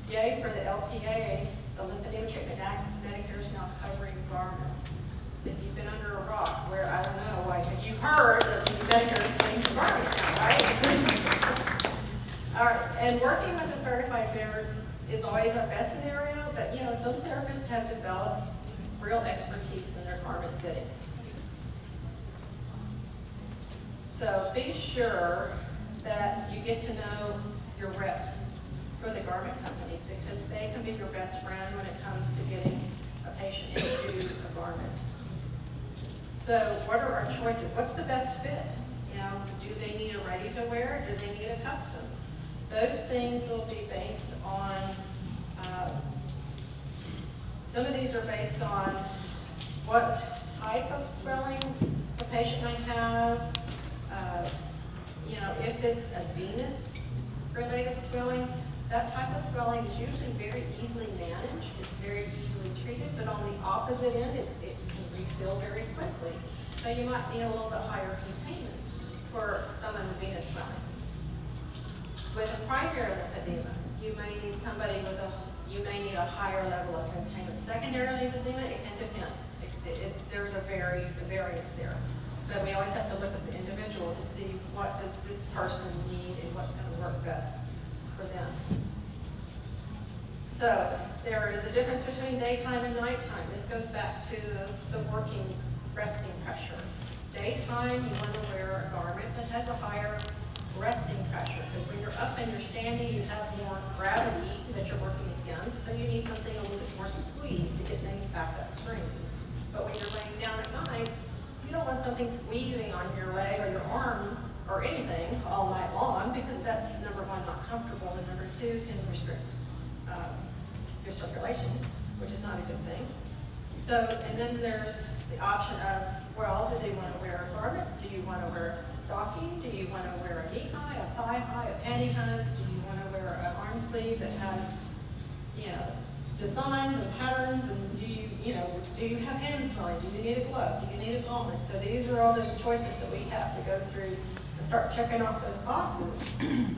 yay for the LTA, the lymphedema treatment act, Medicare is now covering garments. If you've been under a rock, where I don't know, like you've heard that Medicare is paying for garments now, right? All right, and working with a certified fitter is always our best scenario, but some therapists have developed real expertise in their garment fitting. So be sure that you get to know your reps for the garment companies, because they can be your best friend when it comes to getting a patient into a garment. So what are our choices? What's the best fit? Do they need a ready to wear? Do they need a custom? Those things will be based on, some of these are based on what type of swelling the patient might have. If it's a venous-related swelling, that type of swelling is usually very easily managed. It's very easily treated, but on the opposite end, it can refill very quickly. So you might need a little bit higher containment for someone with venous swelling. With a primary lymphedema, you may need a higher level of containment. Secondary lymphedema, it can depend. There's a variance there. But we always have to look at the individual to see what does this person need and what's going to work best for them. So there is a difference between daytime and nighttime. This goes back to the working resting pressure. Daytime, you want to wear a garment that has a higher resting pressure, because when you're up and you're standing, you have more gravity that you're working against, so you need something a little bit more squeezed to get things back upstream. But when you're laying down at night, you don't want something squeezing on your leg or your arm or anything all night long, because that's, number one, not comfortable, and number two, can restrict your circulation, which is not a good thing. So, and then there's the option of, well, do they want to wear a garment? Do you want to wear a stocking? Do you want to wear a knee high, a thigh high, a pantyhose? Do you want to wear an arm sleeve that has, designs and patterns? And do you have hand swelling? Do you need a glove? Do you need a gauntlet? So these are all those choices that we have to go through and start checking off those boxes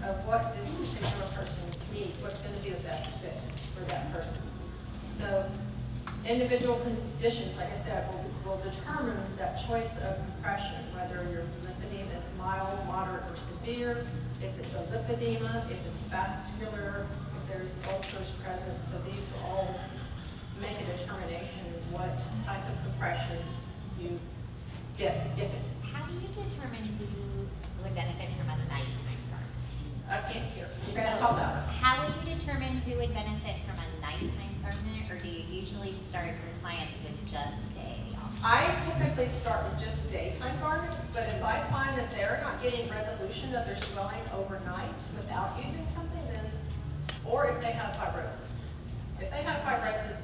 of what this particular person needs, what's going to be the best fit for that person. So individual conditions, like I said, will determine that choice of compression, whether your lymphedema is mild, moderate, or severe, if it's a lymphedema, if it's vascular, if there's ulcers present. So these will all make a determination of what type of compression you get. Yes, ma'am? How do you determine who would benefit from a nighttime garment? I can't hear. You're going to talk louder. How would you determine who would benefit from a nighttime garment, or do you usually start your clients with just day? I typically start with just daytime garments, but if I find that they're not getting resolution of their swelling overnight without using something, then, or if they have fibrosis. If they have fibrosis,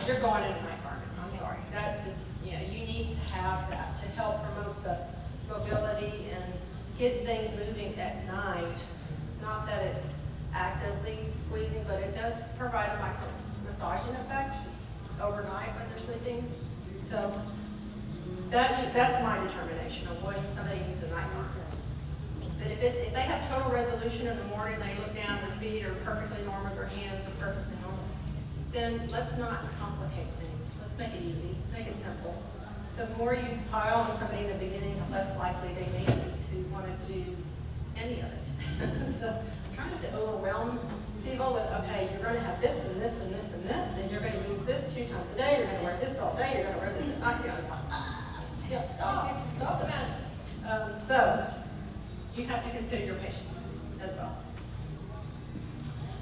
you're going into night garment. I'm sorry. That's just, you need to have that to help promote the mobility and get things moving at night. Not that it's actively squeezing, but it does provide a micro massaging effect overnight when they're sleeping. So that's my determination of when somebody needs a night garment. But if they have total resolution in the morning, they look down, their feet are perfectly normal, their hands are perfectly normal, then let's not complicate things. Let's make it easy, make it simple. The more you pile on somebody in the beginning, the less likely they may be to want to do any of it. So I'm trying not to overwhelm people with, okay, you're going to have this and this and this and this, and you're going to use this 2 times a day, you're going to wear this all day, you're going to wear this at night. It's like, stop the meds. So you have to consider your patient. as well.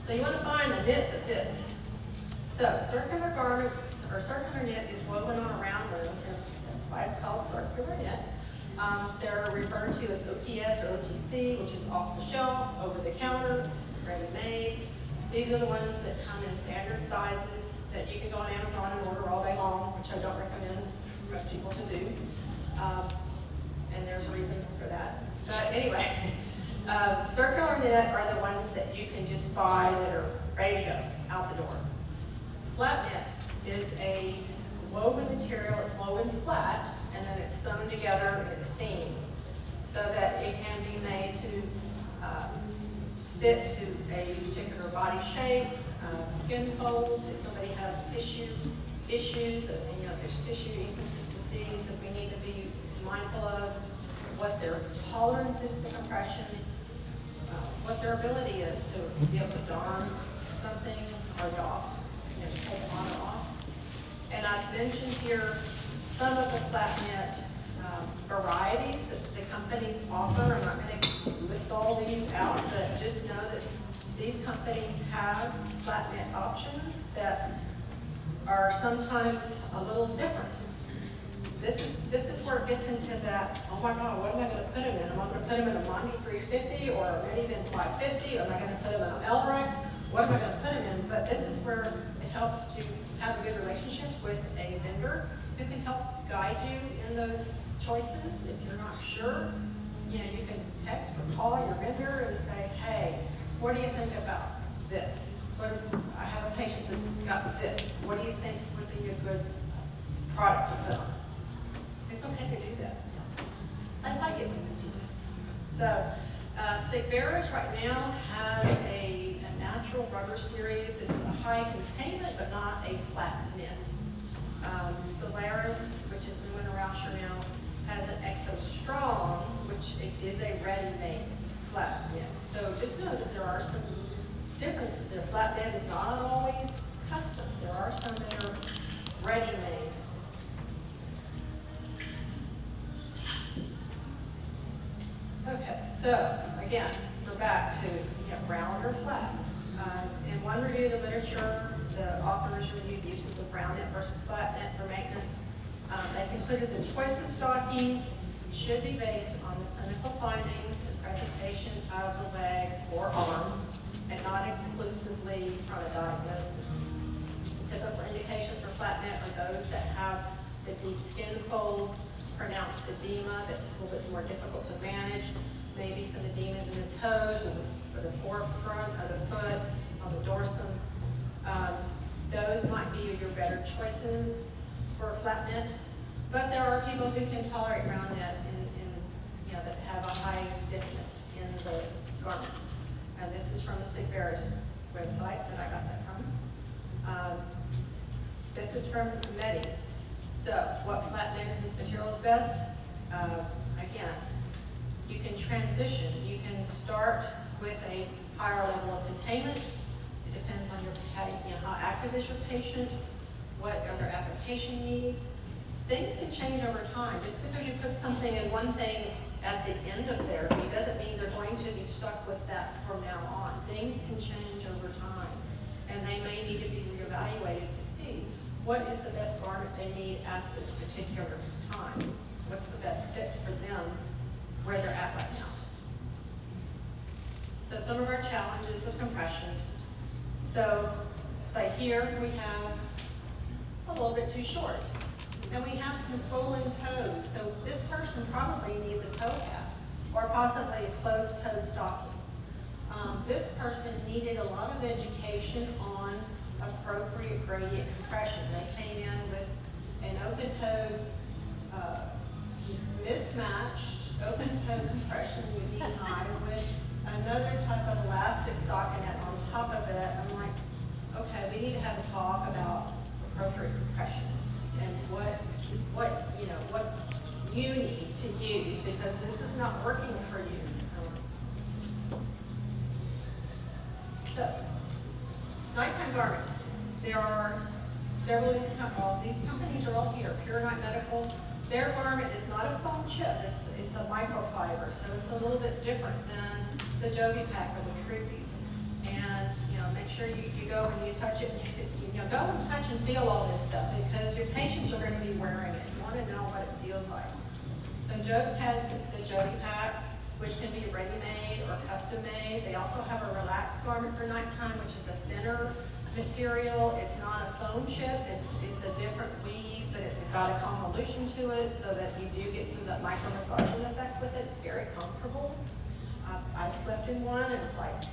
So you want to find the knit that fits. So circular garments, or circular knit is woven on a round loom, and that's why it's called circular knit. They're referred to as OPS or OTC, which is off the shelf, over the counter, ready-made. These are the ones that come in standard sizes that you can go on Amazon and order all day long, which I don't recommend most people to do. And there's a reason for that. But anyway, circular knit are the ones that you can just buy that are ready to go out the door. Flat knit is a woven material. It's woven flat, and then it's sewn together and it's seamed so that it can be made to fit to a particular body shape, skin folds. If somebody has tissue issues, if there's tissue inconsistencies, if we need to be mindful of what their tolerance is to compression, what their ability is to be able to darn something or to pull it on or off. And I've mentioned here some of the flat knit varieties that the companies offer. I'm not going to list all these out, but just know that these companies have flat knit options that are sometimes a little different. This is where it gets into that, oh my God, what am I going to put them in? Am I going to put them in a Mondi 350 or a Minivan 550? Or am I going to put them in an L-Rex? What am I going to put them in? But this is where it helps to have a good relationship with a vendor who can help guide you in those choices. If you're not sure, you can text or call your vendor and say, hey, what do you think about this? I have a patient that's got this. What do you think would be a good product to put on? It's okay to do that. I like it when we do that. So, CSWS right now has a natural rubber series. It's a high containment, but not a flat knit. Solaris, which is new in Rauscher now, has an Exo Strong, which is a ready-made flat knit. So just know that there are some differences. The flat knit is not always custom. There are some that are ready-made. Okay, so again, we're back to round or flat. In one review of the literature, the authors reviewed the uses of round knit versus flat knit for maintenance. They concluded the choice of stockings should be based on the clinical findings and presentation of the leg or arm, and not exclusively from a diagnosis. Typical indications for flat knit are those that have the deep skin folds, pronounced edema that's a little bit more difficult to manage, maybe some edemas in the toes or the forefront of the foot, on the dorsum. Those might be your better choices for a flat knit, but there are people who can tolerate round knit that have a high stiffness in the garment. And this is from the CSWS website that I got that from. This is from Medi. So, what flat knit material is best? Again, you can transition. You can start with a higher level of containment. It depends on how active is your patient, what other application needs. Things can change over time. Just because you put something in one thing at the end of therapy doesn't mean they're going to be stuck with that from now on. Things can change over time, and they may need to be reevaluated to see what is the best garment they need at this particular time. What's the best fit for them where they're at right now. So some of our challenges with compression. So it's like here we have a little bit too short. And we have some swollen toes. So this person probably needs a toe cap or possibly a closed-toed stocking. This person needed a lot of education on appropriate gradient compression. They came in with an open-toed mismatched open-toe compression with knee high with another type of elastic stockinette on top of it. I'm like, okay, we need to have a talk about appropriate compression and what you need to use, because this is not working for you. So, nighttime garments. There are several of these companies are all here. Pure Night Medical, Their garment is not a foam chip, it's a microfiber, so it's a little bit different than the Jovi pack of the tribute. And, make sure you go and you touch it, and go and touch and feel all this stuff, because your patients are going to be wearing it. You want to know what it feels like. So Joe's has the Jovi pack, which can be ready-made or custom-made. They also have a relaxed garment for nighttime, which is a thinner material. It's not a foam chip. It's a different weave, but it's got a convolution to it so that you do get some of that micro-massaging effect with it. It's very comfortable. I've slept in one, and it's like,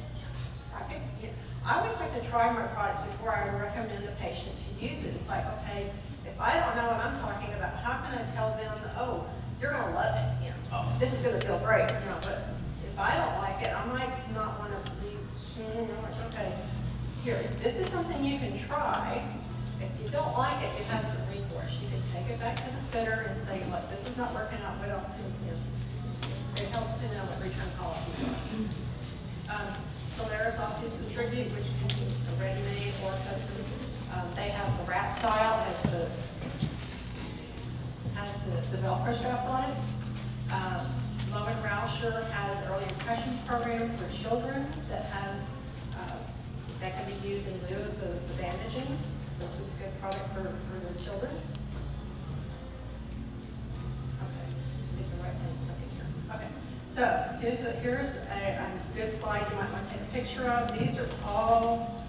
I always like to try my products before I recommend a patient to use it. It's like, okay, if I don't know what I'm talking about, how can I tell them, oh, you're going to love it, this is going to feel great, but if I don't like it, I might not want to leave, okay, here, this is something you can try. If you don't like it, you have some recourse. You can take it back to the fitter and say, look, this is not working out, what else can you do? It helps to know what return policies are. Solaris offers the tribute, which can be a ready-made or custom. They have the wrap style, has the Velcro straps on it. Lowen Rauscher has early impressions program for children that has that can be used in lieu of the bandaging. So this is a good product for their children. Okay, get the right thing. Okay, here. Okay. So here's a good slide you might want to take a picture of. These are all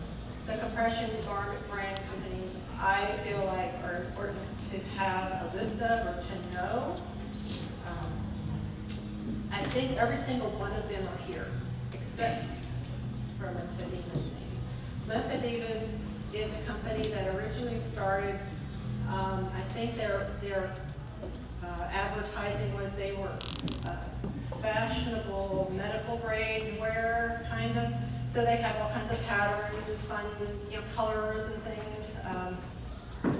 the compression garment brand companies I feel like are important to have a list of or to know. I think every single one of them are here, except for Lymphedima's name. Lymphedima's is a company that originally started, I think their advertising was they were fashionable medical grade wear, kind of. So they have all kinds of patterns and fun, colors and things.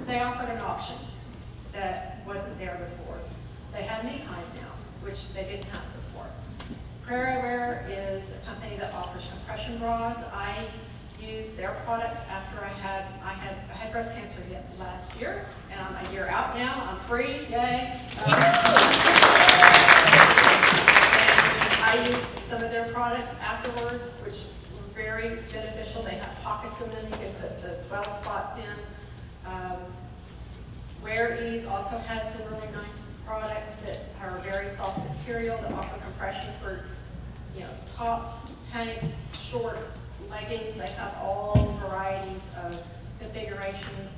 They offered an option that wasn't there before. They have knee highs now, which they didn't have before. Prairie Wear is a company that offers compression bras. I used their products after I had breast cancer last year, and I'm a year out now. I'm free, yay. And I used some of their products afterwards, which were very beneficial. They have pockets in them. You can put the swell spots in. Wear Ease also has some really nice products that are very soft material that offer compression for, tops, tanks, shorts, leggings. They have all varieties of configurations.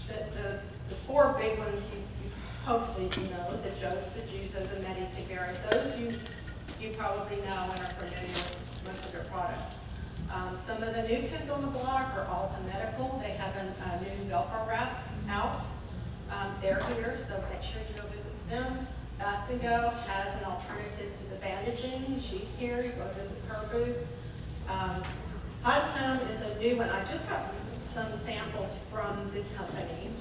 The four big ones you hopefully know, the Jobs, the Juzo, the Medi Cigaras, those you probably know and are familiar with most of their products. Some of the new kids on the block are Alta Medical. They have a new Velcro wrap out. They're here, so make sure you go visit them. Fast and Go has an alternative to the bandaging. She's here. You go visit her booth. Hotcom is a new one. I just got some samples from this company,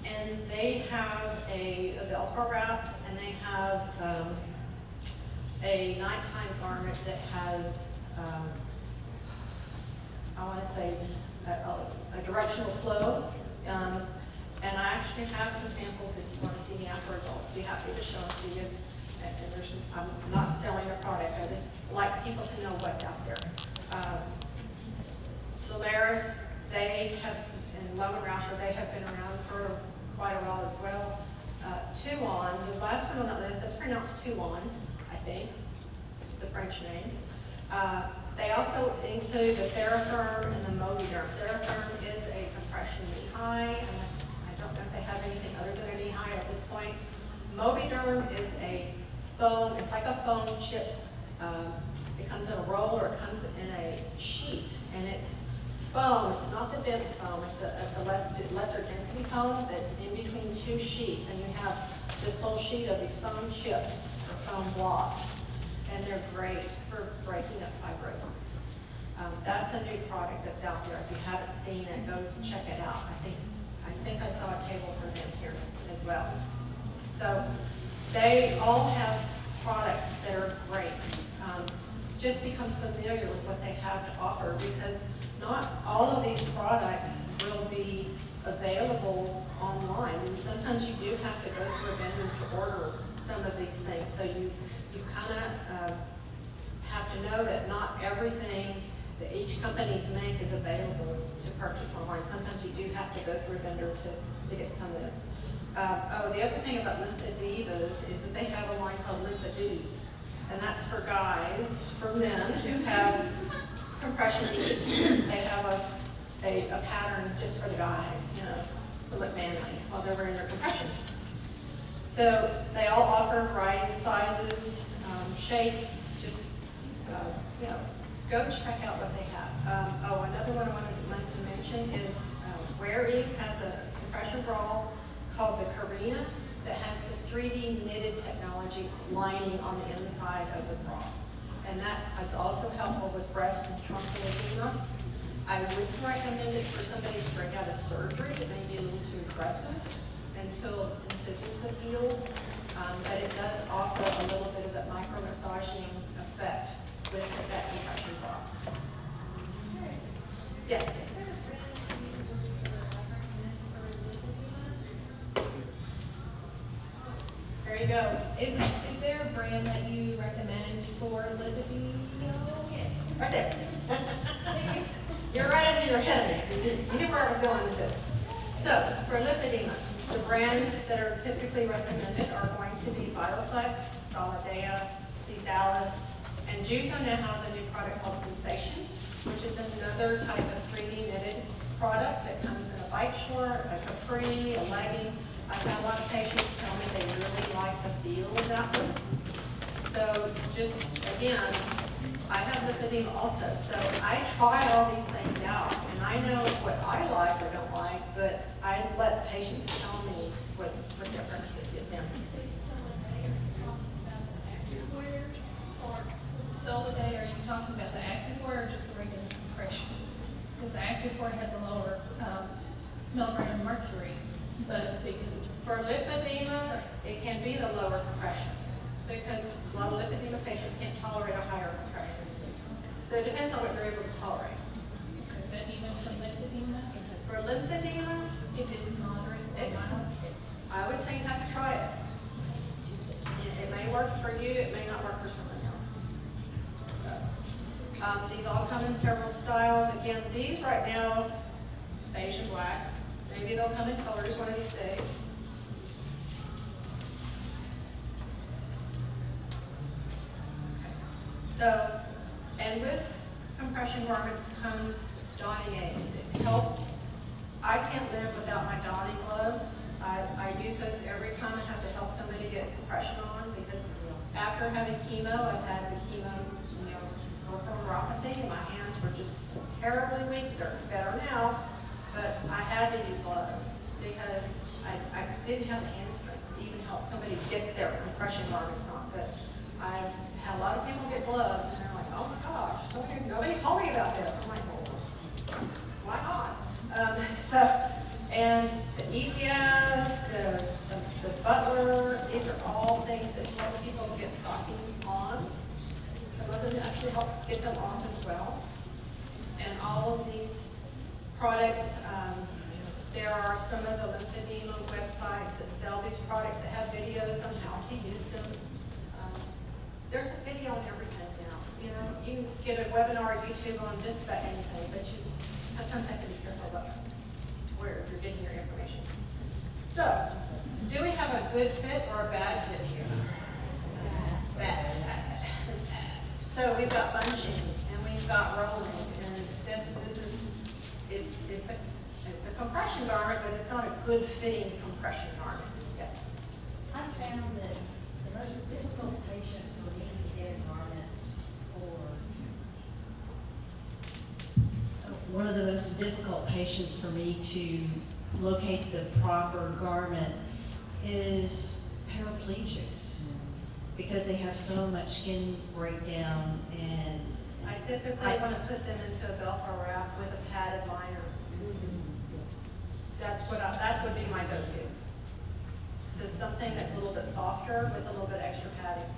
and they have a Velcro wrap, and they have a nighttime garment that has, I want to say, a directional flow. And I actually have some samples if you want to see me afterwards. I'll be happy to show them to you. And I'm not selling a product. I just like people to know what's out there. Solaris, they have, and Lowen Rauscher, they have been around for quite a while as well. Tuon, the last one on that list, that's pronounced Tuon, I think. It's a French name. They also include the TheraFirm and the Mobiderm. TheraFirm is a compression knee high, and I don't know if they have anything other than a knee high at this point. Mobiderm is a foam, it's like a foam chip. It comes in a roll or it comes in a sheet, and it's foam. It's not the dense foam. It's a lesser density foam that's in between two sheets, and you have this whole sheet of these foam chips or foam blocks, and they're great for breaking up fibrosis. That's a new product that's out there. If you haven't seen it, go check it out. I think I saw a table for them here as well. So they all have products that are great. just become familiar with what they have to offer, because not all of these products will be available online. And sometimes you do have to go through a vendor to order some of these things. So you kind of have to know that not everything that each company's make is available to purchase online. Sometimes you do have to go through a vendor to get some of it. The other thing about lymphedivas is that they have a line called lymphedudes, and that's for guys, for men who have compression needs. They have a pattern just for the guys, you know, to look manly while they're wearing their compression. So they all offer a variety of sizes, shapes, just, you know, go check out what they have. Another one I wanted to mention is Wear Ease has a compression bra called the Karina that has the 3D knitted technology lining on the inside of the bra. And that is also helpful with breast and truncal edema. I wouldn't recommend it for somebody straight out of surgery. It may be a little too aggressive until incisors have healed. But it does offer a little bit of that micro-massaging effect with that compression bra. Yes? There you go. Is there a brand that you recommend for lymphedema? Right there. You're right in your head. You knew where I was going with this. So, for lymphedema, the brands that are typically recommended are going to be Vitaflex, Solidea, CSWS, and Juzo now has a new product called Sensation, which is another type of 3D knitted product that comes in a bike short, a capri, a legging. I've had a lot of patients tell me they really like the feel of that one. So just, again, I have lymphedema also, so I try all these things out, and I know what I like or don't like, but I let patients tell me what their preferences is now. Solidea, are you talking about the activewear or just the regular compression? Because the activewear has a lower milligram of mercury, but because for lymphedema, it can be the lower compression, because a lot of lymphedema patients can't tolerate a higher compression. So it depends on what they're able to tolerate. but even for lymphedema, For lymphedema, if it's moderate or mild, I would say you have to try it. It may work for you, it may not work for someone else. So, these all come in several styles. Again, these right now, beige and black. Maybe they'll come in colors one of these days. So, and with compression garments comes donning aids. It helps. I can't live without my donning gloves. I use those every time I have to help somebody get compression on, because after having chemo, I've had the chemo, peripheral neuropathy, and my hands were just terribly weak. They're better now, but I had to use gloves because I didn't have the hand strength to even help somebody get their compression garments on. But I've had a lot of people get gloves, and they're like, oh my gosh, nobody told me about this. I'm like, well, why not? And the Easy-As, the Butler, these are all things that help people get stockings on. Some of them actually help get them on as well. And all of these products, there are some of the lymphedema websites that sell these products that have videos on how to use them. There's a video on everything now. You can get a webinar on YouTube on just about anything, but you sometimes have to be careful about where you're getting your information. So, do we have a good fit or a bad fit here? Bad. So we've got bunching and we've got rolling, and this is it's a compression garment, but it's not a good fitting compression garment. Yes. I found that the most difficult patient for me to get a garment for, one of the most difficult patients for me to locate the proper garment is paraplegics, because they have so much skin breakdown, and I typically want to put them into a Velcro wrap with a padded liner. That would be my go-to. So something that's a little bit softer with a little bit extra padding.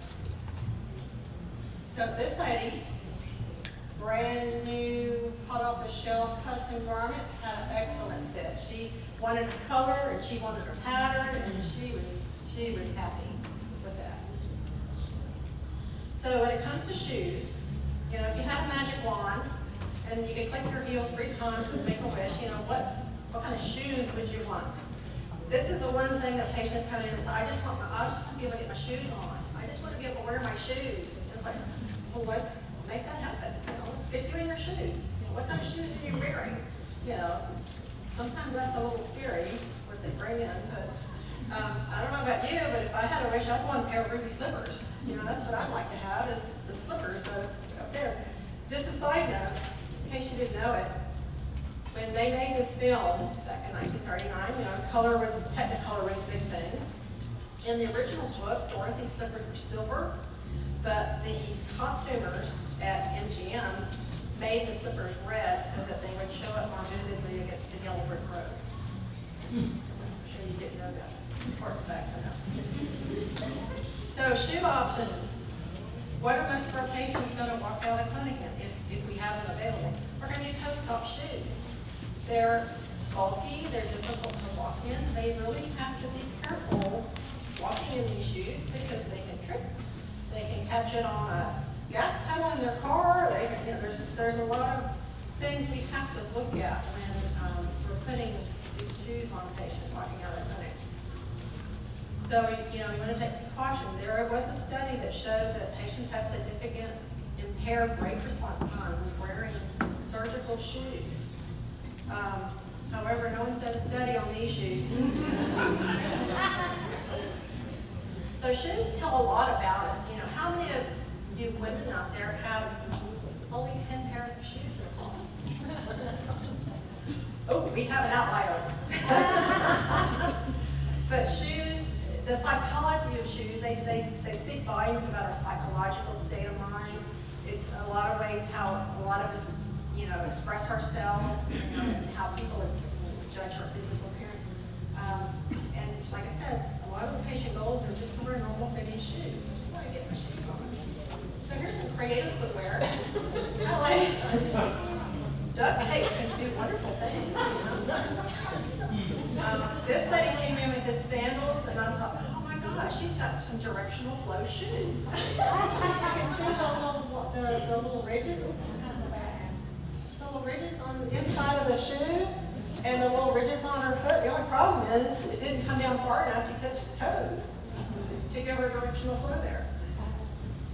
So this lady, brand new, hot off the shelf, custom garment, had an excellent fit. She wanted a color and she wanted a pattern, and she was happy with that. So when it comes to shoes, you know, if you had a magic wand and you could click your heel 3 times and make a wish, you know, what kind of shoes would you want? This is the one thing that patients come in and say, I just want to be able to get my shoes on. I just want to be able to wear my shoes. And it's like, well, let's make that happen. You know, let's get you in your shoes. You know, what kind of shoes are you wearing? You know, sometimes that's a little scary what they bring in, but I don't know about you, but if I had a wish, I'd want a pair of ruby slippers. You know, that's what I'd like to have, is the slippers those up there. Just a side note, in case you didn't know it, when they made this film back in 1939, you know, Technicolor was a big thing. In the original book, Dorothy's slippers were silver, but the costumers at MGM made the slippers red so that they would show up more vividly against the yellow brick road. I'm sure you didn't know that. It's important fact to know. So shoe options. What are most of our patients going to walk out of the clinic in if we have them available? We're going to do post-op shoes. They're bulky, they're difficult to walk in. They really have to be careful walking in these shoes because they can trip. They can catch it on a gas pedal in their car. You know, there's a lot of things we have to look at when we're putting these shoes on a patient walking out of the clinic. So, you know, you want to take some caution. There was a study that showed that patients have significant impaired brake response time when wearing surgical shoes. However, no one's done a study on these shoes. So shoes tell a lot about us. You know, how many of you women out there have only 10 pairs of shoes in a closet? Oh, we have an outlier. But shoes, the psychology of shoes, they speak volumes about our psychological state of mind. It's a lot of ways how a lot of us, you know, express ourselves, you know, and how people judge our physical appearance. And like I said, a lot of the patient goals are just to wear normal fitting shoes. I just want to get my shoes on. So here's some creative footwear. I like duct tape can do wonderful things. You know? This lady came in with his sandals, and I thought, oh my gosh, she's got some directional flow shoes. You can see the little ridges. The little ridges on the inside of the shoe and the little ridges on her foot. The only problem is it didn't come down far enough to touch the toes to give her directional flow there.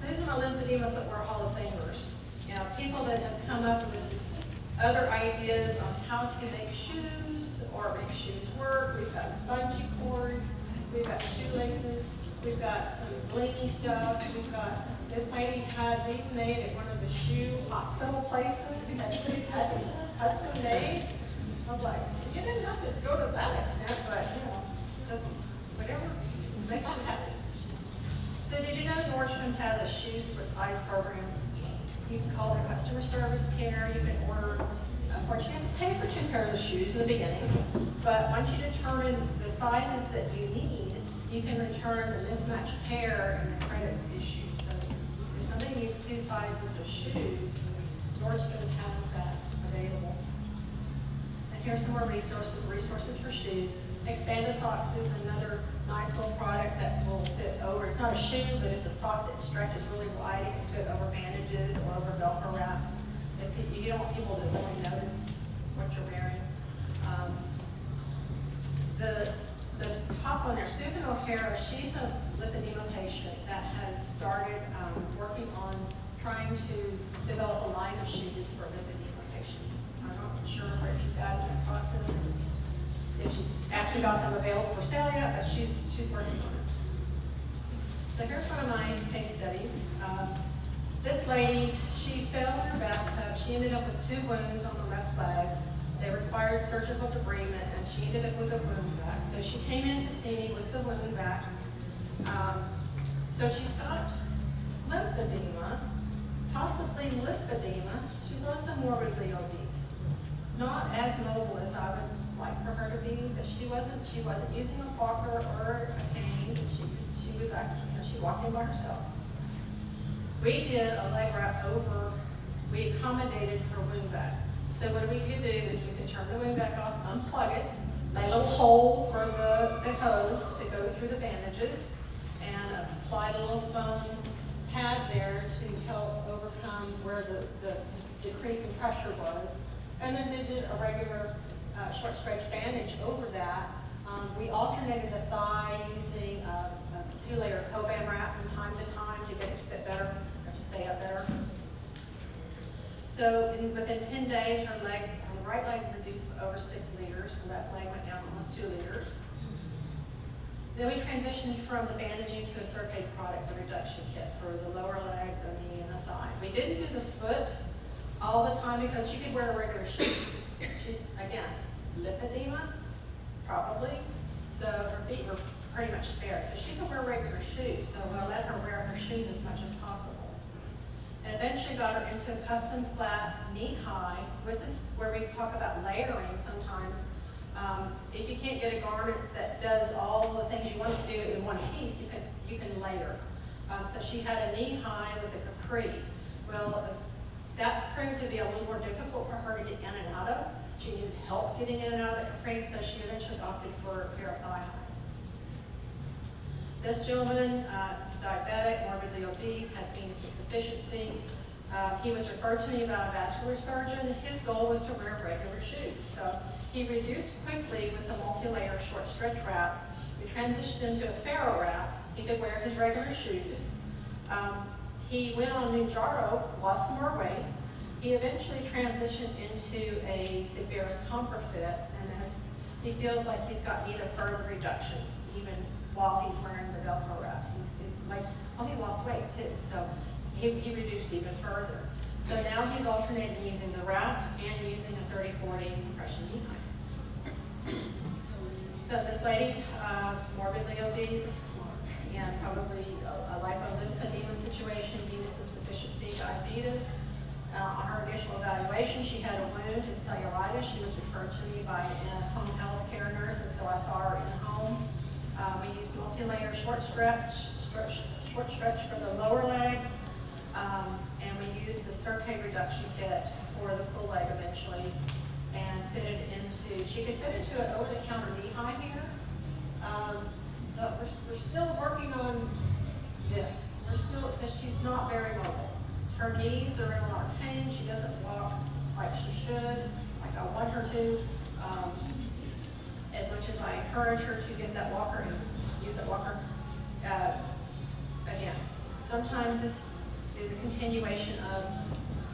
These are my lymphedema footwear Hall of Famers. You know, people that have come up with other ideas on how to make shoes or make shoes work. We've got bungee cords, we've got shoelaces, we've got some blingy stuff, we've got, this lady had these made at one of the shoe hospital places, custom made. I was like, you didn't have to go to that extent, but you know, that's whatever makes you happy. So did you know Nordstrom's has a shoe split size program? You can call their customer service care, you can order, of course you have to pay for 2 pairs of shoes in the beginning, but once you determine the sizes that you need, you can return the mismatched pair and the credits issued. So if somebody needs 2 sizes of shoes, Nordstrom's has that available. And here's some more resources for shoes. Expanda Socks is another nice little product that will fit over. It's not a shoe, but it's a sock that stretches really wide. It can fit over bandages or over Velcro wraps. If you don't want people to really notice what you're wearing. The top on there, Susan O'Hara, she's a lymphedema patient that has started working on trying to develop a line of shoes for lymphedema patients. I'm not sure where she's at in that process. If she's actually got them available for sale yet, but she's working on it. So here's one of my case studies. This lady, she fell in her bathtub. She ended up with 2 wounds on the left leg. They required surgical debridement, and she ended up with a wound vac. So she came in to see me with the wound vac. So she's got lymphedema, possibly lymphedema. She's also morbidly obese. Not as mobile as I would like for her to be, but she wasn't using a walker or a cane. She was actually, you know, she walked in by herself. We did a leg wrap over, we accommodated her wound vac. So what we could do is we could turn the wound vac off, unplug it, make a little hole for the hose to go through the bandages, and apply a little foam pad there to help overcome where the decrease in pressure was. And then they did a regular short stretch bandage over that. We alternated the thigh using a 2-layer Coban wrap from time to time to get it to fit better, or to stay up better. So within 10 days, her right leg reduced over 6 liters, so that leg went down almost 2 liters. Then we transitioned from the bandaging to a Circade product, the reduction kit for the lower leg, the knee, and the thigh. We didn't do the foot all the time because she could wear a regular shoe. Again, lymphedema, probably. So her feet were pretty much spared. So she could wear regular shoes. So I let her wear her shoes as much as possible. And eventually got her into a custom flat knee high. This is where we talk about layering sometimes. If you can't get a garment that does all the things you want to do in one piece, you can layer. So she had a knee high with a capri. Well, that proved to be a little more difficult for her to get in and out of. She needed help getting in and out of the capri, so she eventually opted for a pair of thigh highs. This gentleman is diabetic, morbidly obese, had venous insufficiency. He was referred to me by a vascular surgeon. His goal was to wear regular shoes. So he reduced quickly with a multi-layer short stretch wrap. We transitioned into a ferro wrap. He could wear his regular shoes. He went on Mounjaro, lost some more weight. He eventually transitioned into a Sigvaris ComproFit, and he feels like he's got need a further reduction, even while he's wearing the Velcro wraps. He lost weight too, so he reduced even further. So now he's alternating using the wrap and using a 30-40 compression knee height. So this lady, morbidly obese, and probably a lymphedema situation, venous insufficiency, diabetes. On her initial evaluation, she had a wound and cellulitis. She was referred to me by a home health care nurse, and so I saw her in the home. We used multi-layer short stretch for the lower legs, and we used the Circade reduction kit for the full leg eventually, and she could fit into an over-the-counter knee high here. But we're still working on this. Because she's not very mobile. Her knees are in a lot of pain. She doesn't walk like she should, like I want her to. As much as I encourage her to get that walker and use that walker, again, sometimes this is a continuation of,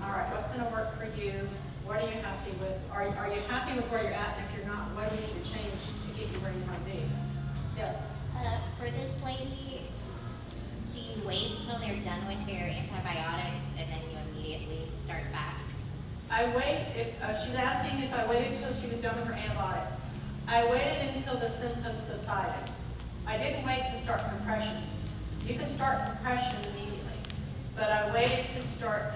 all right, what's going to work for you? What are you happy with? Are you happy with where you're at? And if you're not, what do you need to change to get you where you might be? Yes? For this lady, do you wait until they're done with their antibiotics and then you immediately start back? I wait, she's asking if I waited until she was done with her antibiotics. I waited until the symptoms subsided. I didn't wait to start compression. You can start compression immediately, but I waited to start